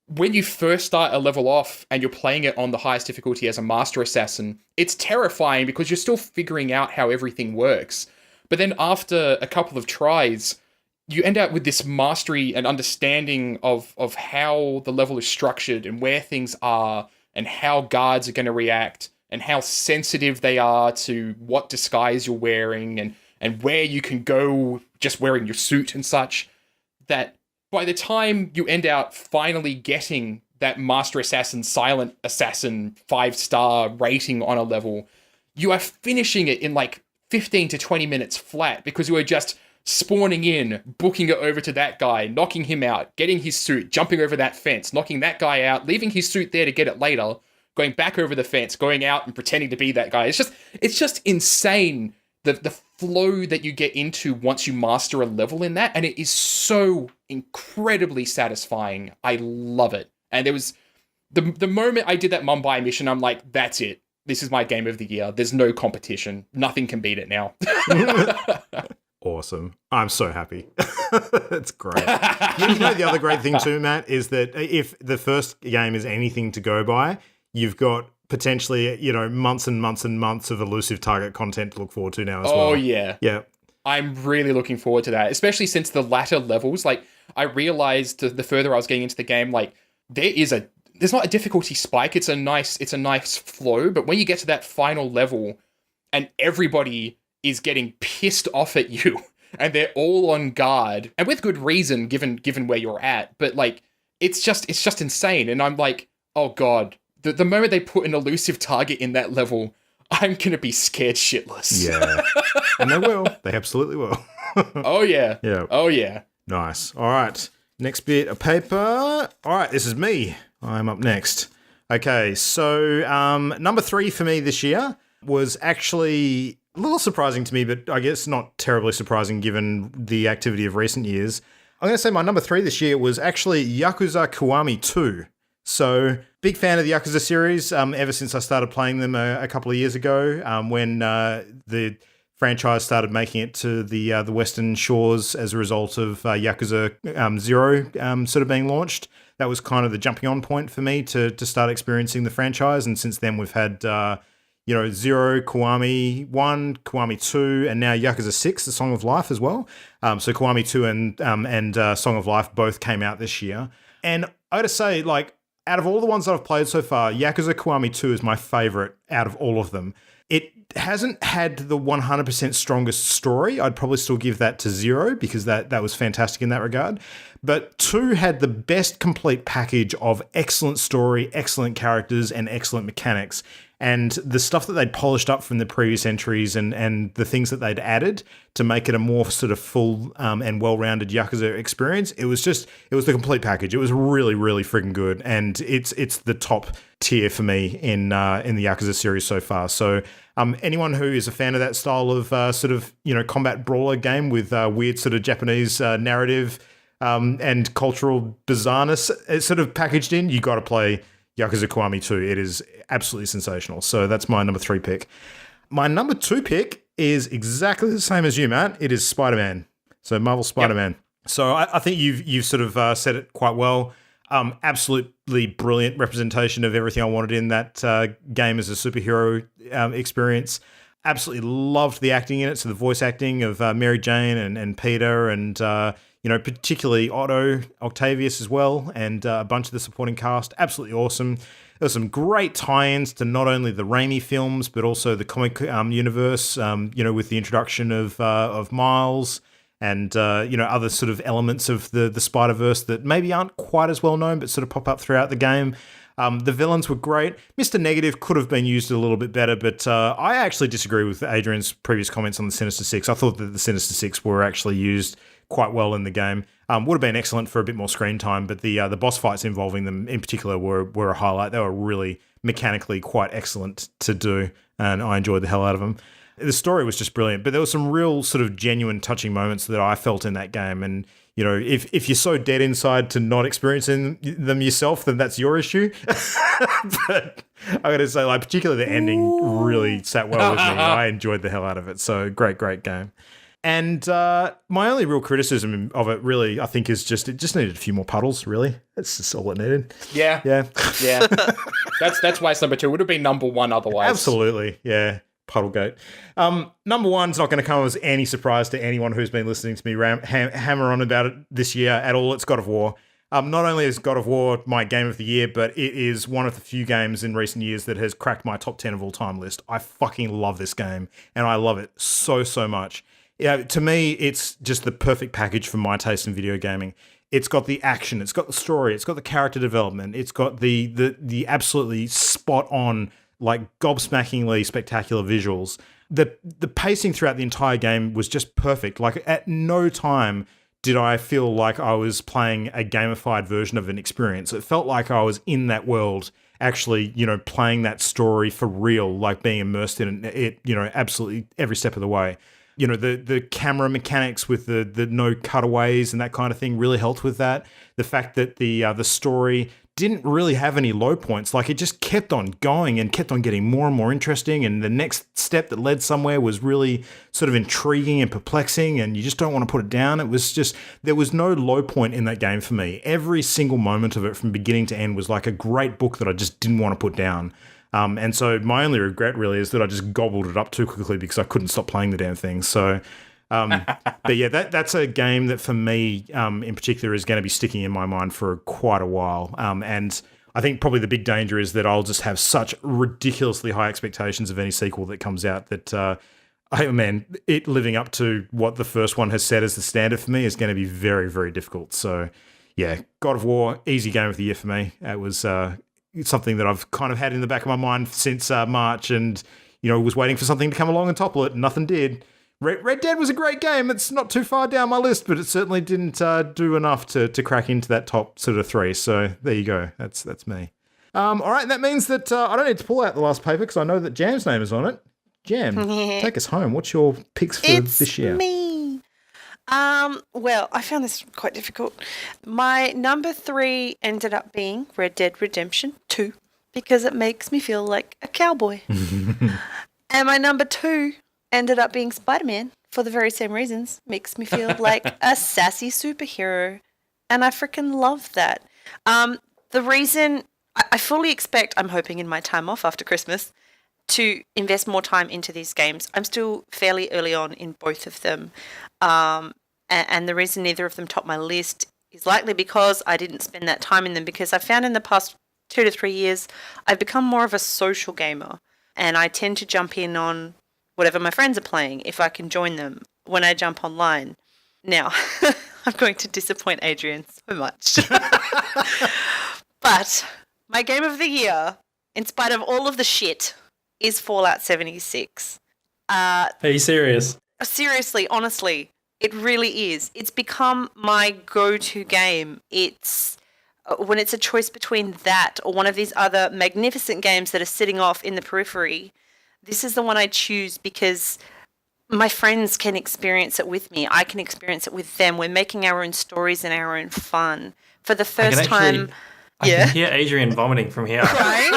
when you first start a level off and you're playing it on the highest difficulty as a Master Assassin, it's terrifying because you're still figuring out how everything works. But then after a couple of tries, you end up with this mastery and understanding of how the level is structured and where things are and how guards are going to react and how sensitive they are to what disguise you're wearing and where you can go just wearing your suit and such, that by the time you end out finally getting that Master Assassin, Silent Assassin 5-star rating on a level, you are finishing it in 15 to 20 minutes flat because you are just spawning in, booking it over to that guy, knocking him out, getting his suit, jumping over that fence, knocking that guy out, leaving his suit there to get it later, going back over the fence, going out and pretending to be that guy. It's just insane. The flow that you get into once you master a level in that, and it is so incredibly satisfying. I love it. And there was the moment I did that Mumbai mission, I'm like, that's it. This is my game of the year. There's no competition. Nothing can beat it now. Awesome. I'm so happy. That's great. You know, the other great thing too, Matt, is that if the first game is anything to go by, you've got potentially, you know, months and months and months of elusive target content to look forward to now as well. Oh, yeah. Yeah. I'm really looking forward to that, especially since the latter levels, like, I realized the further I was getting into the game, like, there's not a difficulty spike. It's a nice flow, but when you get to that final level and everybody is getting pissed off at you and they're all on guard, and with good reason, given where you're at, but like, it's just insane. And I'm like, oh God, the moment they put an elusive target in that level, I'm gonna be scared shitless. Yeah. And they will. They absolutely will. Oh yeah. Yeah. Oh yeah. Nice. All right. Next bit of paper. All right, this is me. I'm up next. Okay, so number 3 for me this year was actually a little surprising to me, but I guess not terribly surprising given the activity of recent years. I'm going to say my number 3 this year was actually Yakuza Kiwami 2. So, big fan of the Yakuza series ever since I started playing them a couple of years ago when the franchise started making it to the Western shores as a result of Yakuza 0 sort of being launched. That was kind of the jumping on point for me to start experiencing the franchise. And since then, we've had, 0, Kiwami 1, Kiwami 2, and now Yakuza 6, The Song of Life as well. So Kiwami 2 and Song of Life both came out this year. And I gotta say, like, out of all the ones that I've played so far, Yakuza Kiwami 2 is my favorite out of all of them. It hasn't had the 100% strongest story. I'd probably still give that to 0 because that was fantastic in that regard. But 2 had the best complete package of excellent story, excellent characters, and excellent mechanics. And the stuff that they'd polished up from the previous entries and the things that they'd added to make it a more sort of full and well-rounded Yakuza experience, it was the complete package. It was really, really freaking good. And it's the top tier for me in the Yakuza series so far. So anyone who is a fan of that style of combat brawler game with weird sort of Japanese narrative and cultural bizarreness sort of packaged in, you got to play Yakuza Kiwami 2. It is absolutely sensational. So that's my number 3 pick. My number 2 pick is exactly the same as you, Matt. It is Spider-Man. So Marvel Spider-Man. Yep. So I think you've sort of said it quite well. Absolutely brilliant representation of everything I wanted in that game as a superhero experience. Absolutely loved the acting in it. So the voice acting of Mary Jane and Peter and particularly Otto Octavius as well, and a bunch of the supporting cast. Absolutely awesome. There were some great tie-ins to not only the Raimi films, but also the comic universe, with the introduction of Miles and, other sort of elements of the Spider-Verse that maybe aren't quite as well known, but sort of pop up throughout the game. The villains were great. Mr. Negative could have been used a little bit better, but I actually disagree with Adrian's previous comments on the Sinister Six. I thought that the Sinister Six were actually used quite well in the game. Would have been excellent for a bit more screen time, but the boss fights involving them in particular were a highlight. They were really mechanically quite excellent to do, and I enjoyed the hell out of them. The story was just brilliant, but there were some real sort of genuine touching moments that I felt in that game. And, if you're so dead inside to not experiencing them yourself, then that's your issue. But I got to say, like, particularly the ending really sat well with me. I enjoyed the hell out of it. So great game. And my only real criticism of it, really, I think, is it just needed a few more puddles, really. That's just all it needed. Yeah. Yeah. Yeah. That's why it's number 2. It would have been number 1 otherwise. Absolutely. Yeah. Puddlegate. Number 1's not going to come as any surprise to anyone who's been listening to me hammer on about it this year at all. It's God of War. Not only is God of War my game of the year, but it is one of the few games in recent years that has cracked my top 10 of all time list. I fucking love this game, and I love it so much. Yeah, to me, it's just the perfect package for my taste in video gaming. It's got the action, it's got the story, it's got the character development, it's got the absolutely spot on, like, gobsmackingly spectacular visuals. The pacing throughout the entire game was just perfect. Like, at no time did I feel like I was playing a gamified version of an experience. It felt like I was in that world, actually, playing that story for real, like being immersed in it, absolutely every step of the way. The camera mechanics with the no cutaways and that kind of thing really helped with that. The fact that the story didn't really have any low points. Like, it just kept on going and kept on getting more and more interesting. And the next step that led somewhere was really sort of intriguing and perplexing, and you just don't want to put it down. It was just, there was no low point in that game for me. Every single moment of it from beginning to end was like a great book that I just didn't want to put down. And so my only regret really is that I just gobbled it up too quickly because I couldn't stop playing the damn thing. So, but yeah, that's a game that for me in particular is going to be sticking in my mind for quite a while. And I think probably the big danger is that I'll just have such ridiculously high expectations of any sequel that comes out that, it living up to what the first one has set as the standard for me is going to be very, very difficult. So yeah, God of War, easy game of the year for me. It was it's something that I've kind of had in the back of my mind since March, and was waiting for something to come along and topple it, and nothing did. Red Dead was a great game. It's not too far down my list, but it certainly didn't do enough to crack into that top sort of 3. So there you go. That's me. All right, and that means that I don't need to pull out the last paper because I know that Jam's name is on it. Jam, take us home. What's your picks for this year? It's me. Well, I found this quite difficult. My number 3 ended up being Red Dead Redemption 2 because it makes me feel like a cowboy. And my number 2 ended up being Spider-Man for the very same reasons. Makes me feel like a sassy superhero. And I freaking love that. The reason I fully expect, I'm hoping in my time off after Christmas, to invest more time into these games. I'm still fairly early on in both of them. And the reason neither of them top my list is likely because I didn't spend that time in them, because I found in the past 2 to 3 years, I've become more of a social gamer, and I tend to jump in on whatever my friends are playing if I can join them when I jump online. Now, I'm going to disappoint Adrian so much. But my game of the year, in spite of all of the shit, is Fallout 76. Are you serious? Seriously, honestly, it really is. It's become my go-to game. It's when it's a choice between that or one of these other magnificent games that are sitting off in the periphery, this is the one I choose because my friends can experience it with me. I can experience it with them. We're making our own stories and our own fun. For the first time... I can hear Adrian vomiting from here. Crying?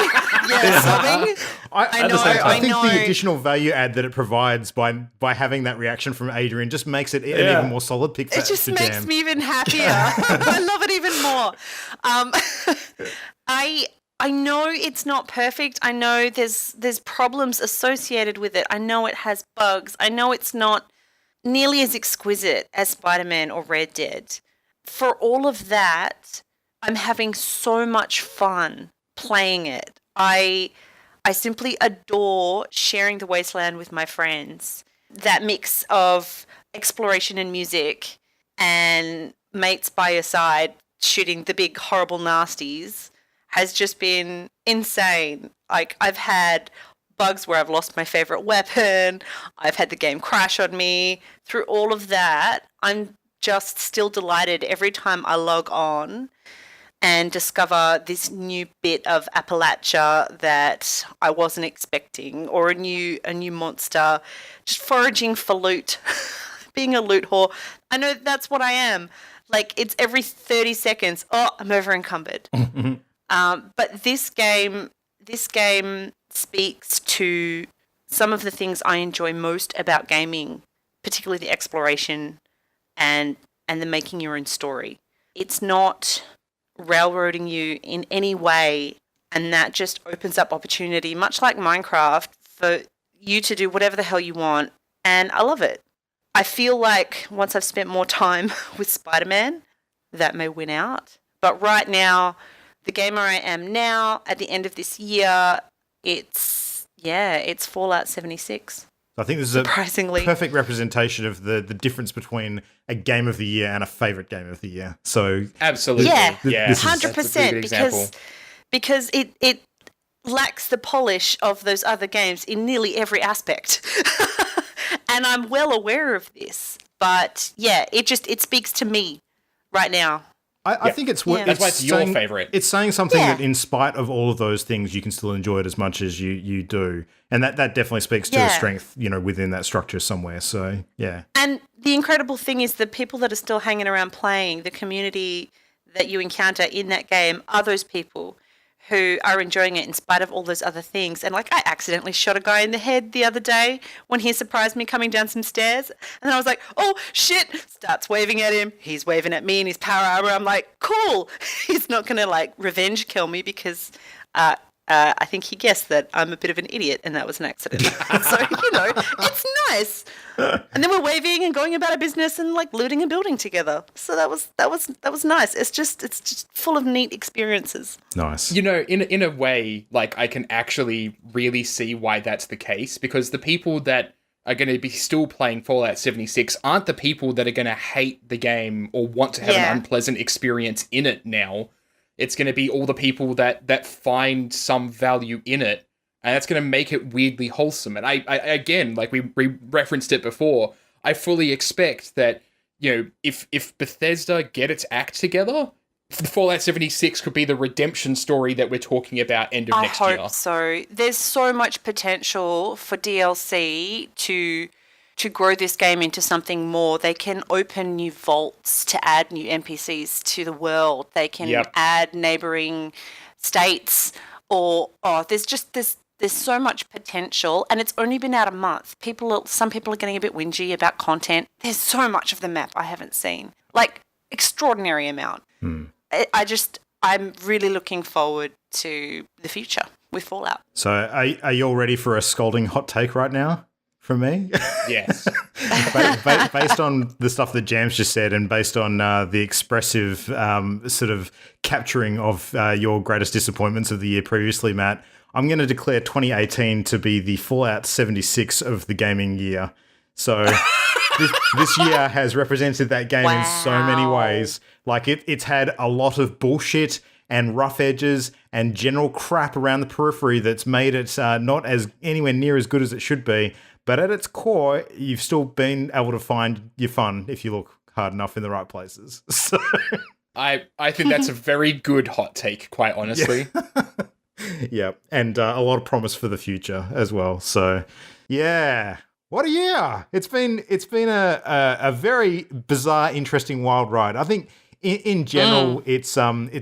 Yeah, sobbing? I think the additional value add that it provides by having that reaction from Adrian just makes it an even more solid pick for It just for makes Jam. me even happier. I love it even more. I know it's not perfect. I know there's problems associated with it. I know it has bugs. I know it's not nearly as exquisite as Spider-Man or Red Dead. For all of that, I'm having so much fun playing it. I simply adore sharing the wasteland with my friends. That mix of exploration and music and mates by your side shooting the big horrible nasties has just been insane. Like, I've had bugs where I've lost my favorite weapon. I've had the game crash on me. Through all of that, I'm just still delighted every time I log on and discover this new bit of Appalachia that I wasn't expecting, or a new monster, just foraging for loot, being a loot whore. I know that's what I am. Like, it's every 30 seconds, I'm over encumbered. But this game speaks to some of the things I enjoy most about gaming, particularly the exploration and the making your own story. It's not railroading you in any way, and that just opens up opportunity, much like Minecraft, for you to do whatever the hell you want, and I love it. I feel like once I've spent more time with Spider-Man, that may win out. But right now, the gamer I am now, at the end of this year, it's Fallout 76. I think this is a perfect representation of the difference between a game of the year and a favorite game of the year. So absolutely, yeah, 100%. Because it lacks the polish of those other games in nearly every aspect, and I'm well aware of this. But yeah, it speaks to me right now. I think it's worth. That's why it's your favorite. It's saying something that, in spite of all of those things, you can still enjoy it as much as you do, and that definitely speaks to a strength, within that structure somewhere. So yeah. And the incredible thing is the people that are still hanging around playing, the community that you encounter in that game are those people who are enjoying it in spite of all those other things. And like, I accidentally shot a guy in the head the other day when he surprised me coming down some stairs. And then I was like, oh shit, starts waving at him. He's waving at me in his power armor. I'm like, cool. He's not going to like revenge kill me because I think he guessed that I'm a bit of an idiot and that was an accident. So, it's nice. And then we're waving and going about our business and like looting a building together. So that was nice. It's just full of neat experiences. Nice. In a way, like I can actually really see why that's the case, because the people that are going to be still playing Fallout 76 aren't the people that are going to hate the game or want to have an unpleasant experience in it now. It's going to be all the people that find some value in it, and that's going to make it weirdly wholesome. And I again, like we referenced it before, I fully expect that, if Bethesda get its act together, Fallout 76 could be the redemption story that we're talking about end of next year. I hope so. There's so much potential for DLC to grow this game into something more. They can open new vaults to add new NPCs to the world. They can add neighboring states, there's so much potential, and it's only been out a month. Some people are getting a bit whingy about content. There's so much of the map I haven't seen, like extraordinary amount. I'm really looking forward to the future with Fallout. So are you all ready for a scolding hot take right now from me? Yes. Based on the stuff that Jams just said, and based on the expressive sort of capturing of your greatest disappointments of the year previously, Matt, I'm going to declare 2018 to be the Fallout 76 of the gaming year. So this year has represented that game in so many ways. Like it's had a lot of bullshit and rough edges and general crap around the periphery that's made it not as anywhere near as good as it should be. But at its core, you've still been able to find your fun if you look hard enough in the right places. So I think that's a very good hot take, quite honestly. Yeah, and a lot of promise for the future as well. So, yeah, what a year! It's been a very bizarre, interesting, wild ride. I think in general, it's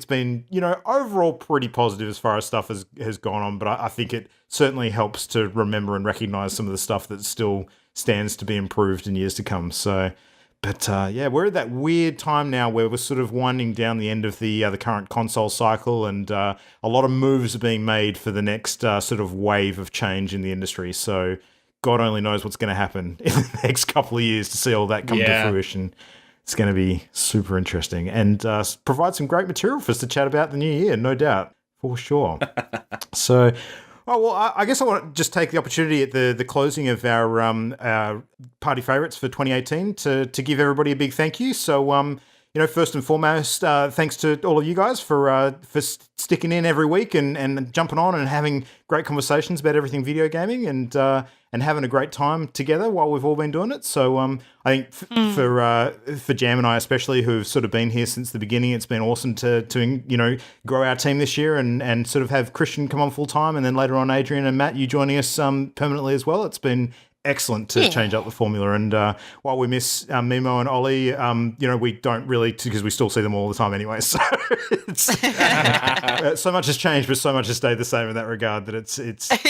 been overall pretty positive as far as stuff has gone on. But I think it certainly helps to remember and recognize some of the stuff that still stands to be improved in years to come. So. But we're at that weird time now where we're sort of winding down the end of the current console cycle, and a lot of moves are being made for the next sort of wave of change in the industry. So God only knows what's going to happen in the next couple of years to see all that come to fruition. It's going to be super interesting and provide some great material for us to chat about the new year, no doubt, for sure. So... Oh, well, I guess I want to just take the opportunity at the closing of our party favourites for 2018 to give everybody a big thank you. So, first and foremost, thanks to all of you guys for sticking in every week and jumping on and having great conversations about everything video gaming and having a great time together while we've all been doing it. So I think for Jam and I especially, who've sort of been here since the beginning, it's been awesome to grow our team this year and sort of have Christian come on full time, and then later on Adrian and Matt, you joining us permanently as well. It's been excellent to change up the formula. And while we miss Mimo and Ollie, we don't really, because we still see them all the time anyway. So it's, so much has changed, but so much has stayed the same in that regard that it's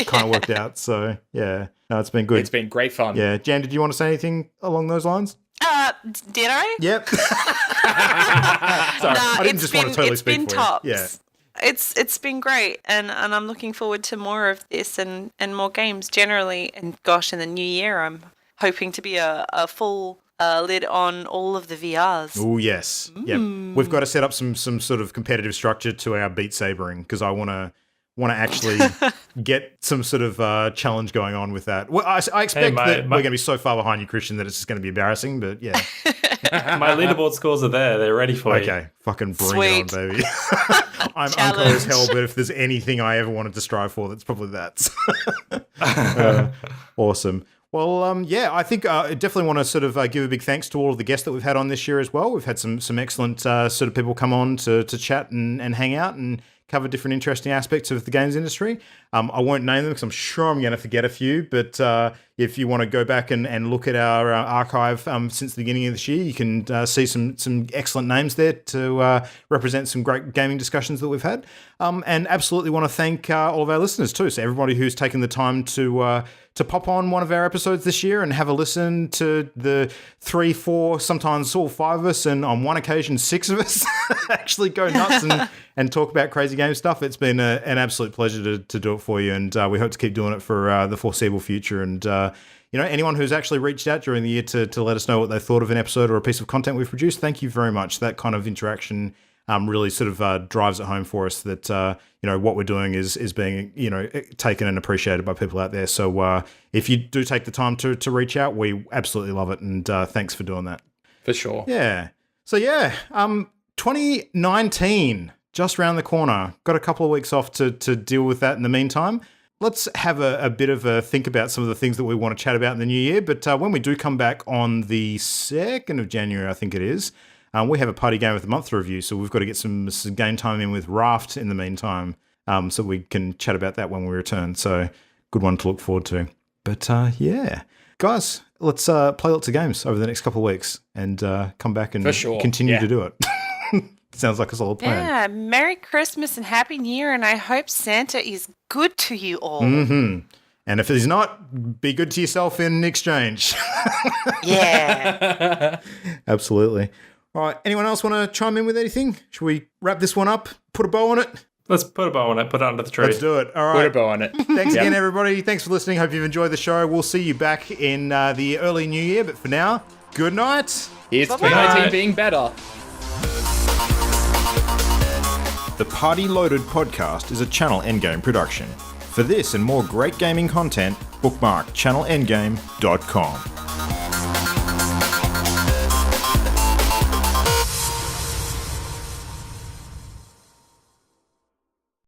kind of worked out. So yeah, no, it's been good. It's been great fun. Yeah, Jan, did you want to say anything along those lines? Did I? Yep. Sorry, I didn't just want to totally speak for you. Tops. Yeah. It's been great, and I'm looking forward to more of this and more games generally. And gosh, in the new year, I'm hoping to be a full lid on all of the VRs. Oh yes, yep. We've got to set up some sort of competitive structure to our Beat Sabering, because I want to actually get some sort of challenge going on with that. Well, I expect that we're going to be so far behind you, Christian, that it's just going to be embarrassing. But yeah. My leaderboard scores are there. They're ready for you. Okay, fucking bring it on, baby. I'm uncle as hell, but if there's anything I ever wanted to strive for, that's probably that. Awesome. Well, I think I definitely want to sort of give a big thanks to all of the guests that we've had on this year as well. We've had some excellent sort of people come on to chat and hang out and cover different interesting aspects of the games industry. I won't name them because I'm sure I'm going to forget a few, but if you want to go back and look at our archive since the beginning of this year, you can see some excellent names there to represent some great gaming discussions that we've had. And absolutely want to thank all of our listeners too. So everybody who's taken the time to pop on one of our episodes this year and have a listen to the 3, 4, sometimes all 5 of us, and on one occasion 6 of us actually go nuts and talk about crazy game stuff. It's been an absolute pleasure to do it for you, and we hope to keep doing it for the foreseeable future. And anyone who's actually reached out during the year to let us know what they thought of an episode or a piece of content we've produced, thank you very much. That kind of interaction really sort of drives it home for us that what we're doing is being taken and appreciated by people out there. So if you do take the time to reach out, we absolutely love it, and thanks for doing that. For sure. Yeah. So 2019 just around the corner. Got a couple of weeks off to deal with that in the meantime. Let's have a bit of a think about some of the things that we want to chat about in the new year. But when we do come back on the 2nd of January, I think it is, we have a Party Game of the Month to review, so we've got to get some game time in with Raft in the meantime, so we can chat about that when we return. So good one to look forward to. But guys, let's play lots of games over the next couple of weeks and come back and continue to do it. Sounds like a solid plan. Yeah, Merry Christmas and Happy New Year, and I hope Santa is good to you all. Mm-hmm. And if he's not, be good to yourself in exchange. Yeah. Absolutely. All right, anyone else want to chime in with anything? Should we wrap this one up? Put a bow on it? Let's put a bow on it. Put it under the tree. Let's do it. All right. Put a bow on it. Thanks again, everybody. Thanks for listening. Hope you've enjoyed the show. We'll see you back in the early new year. But for now, good night. Here's 2019 being better. The Party Loaded podcast is a Channel Endgame production. For this and more great gaming content, bookmark channelendgame.com.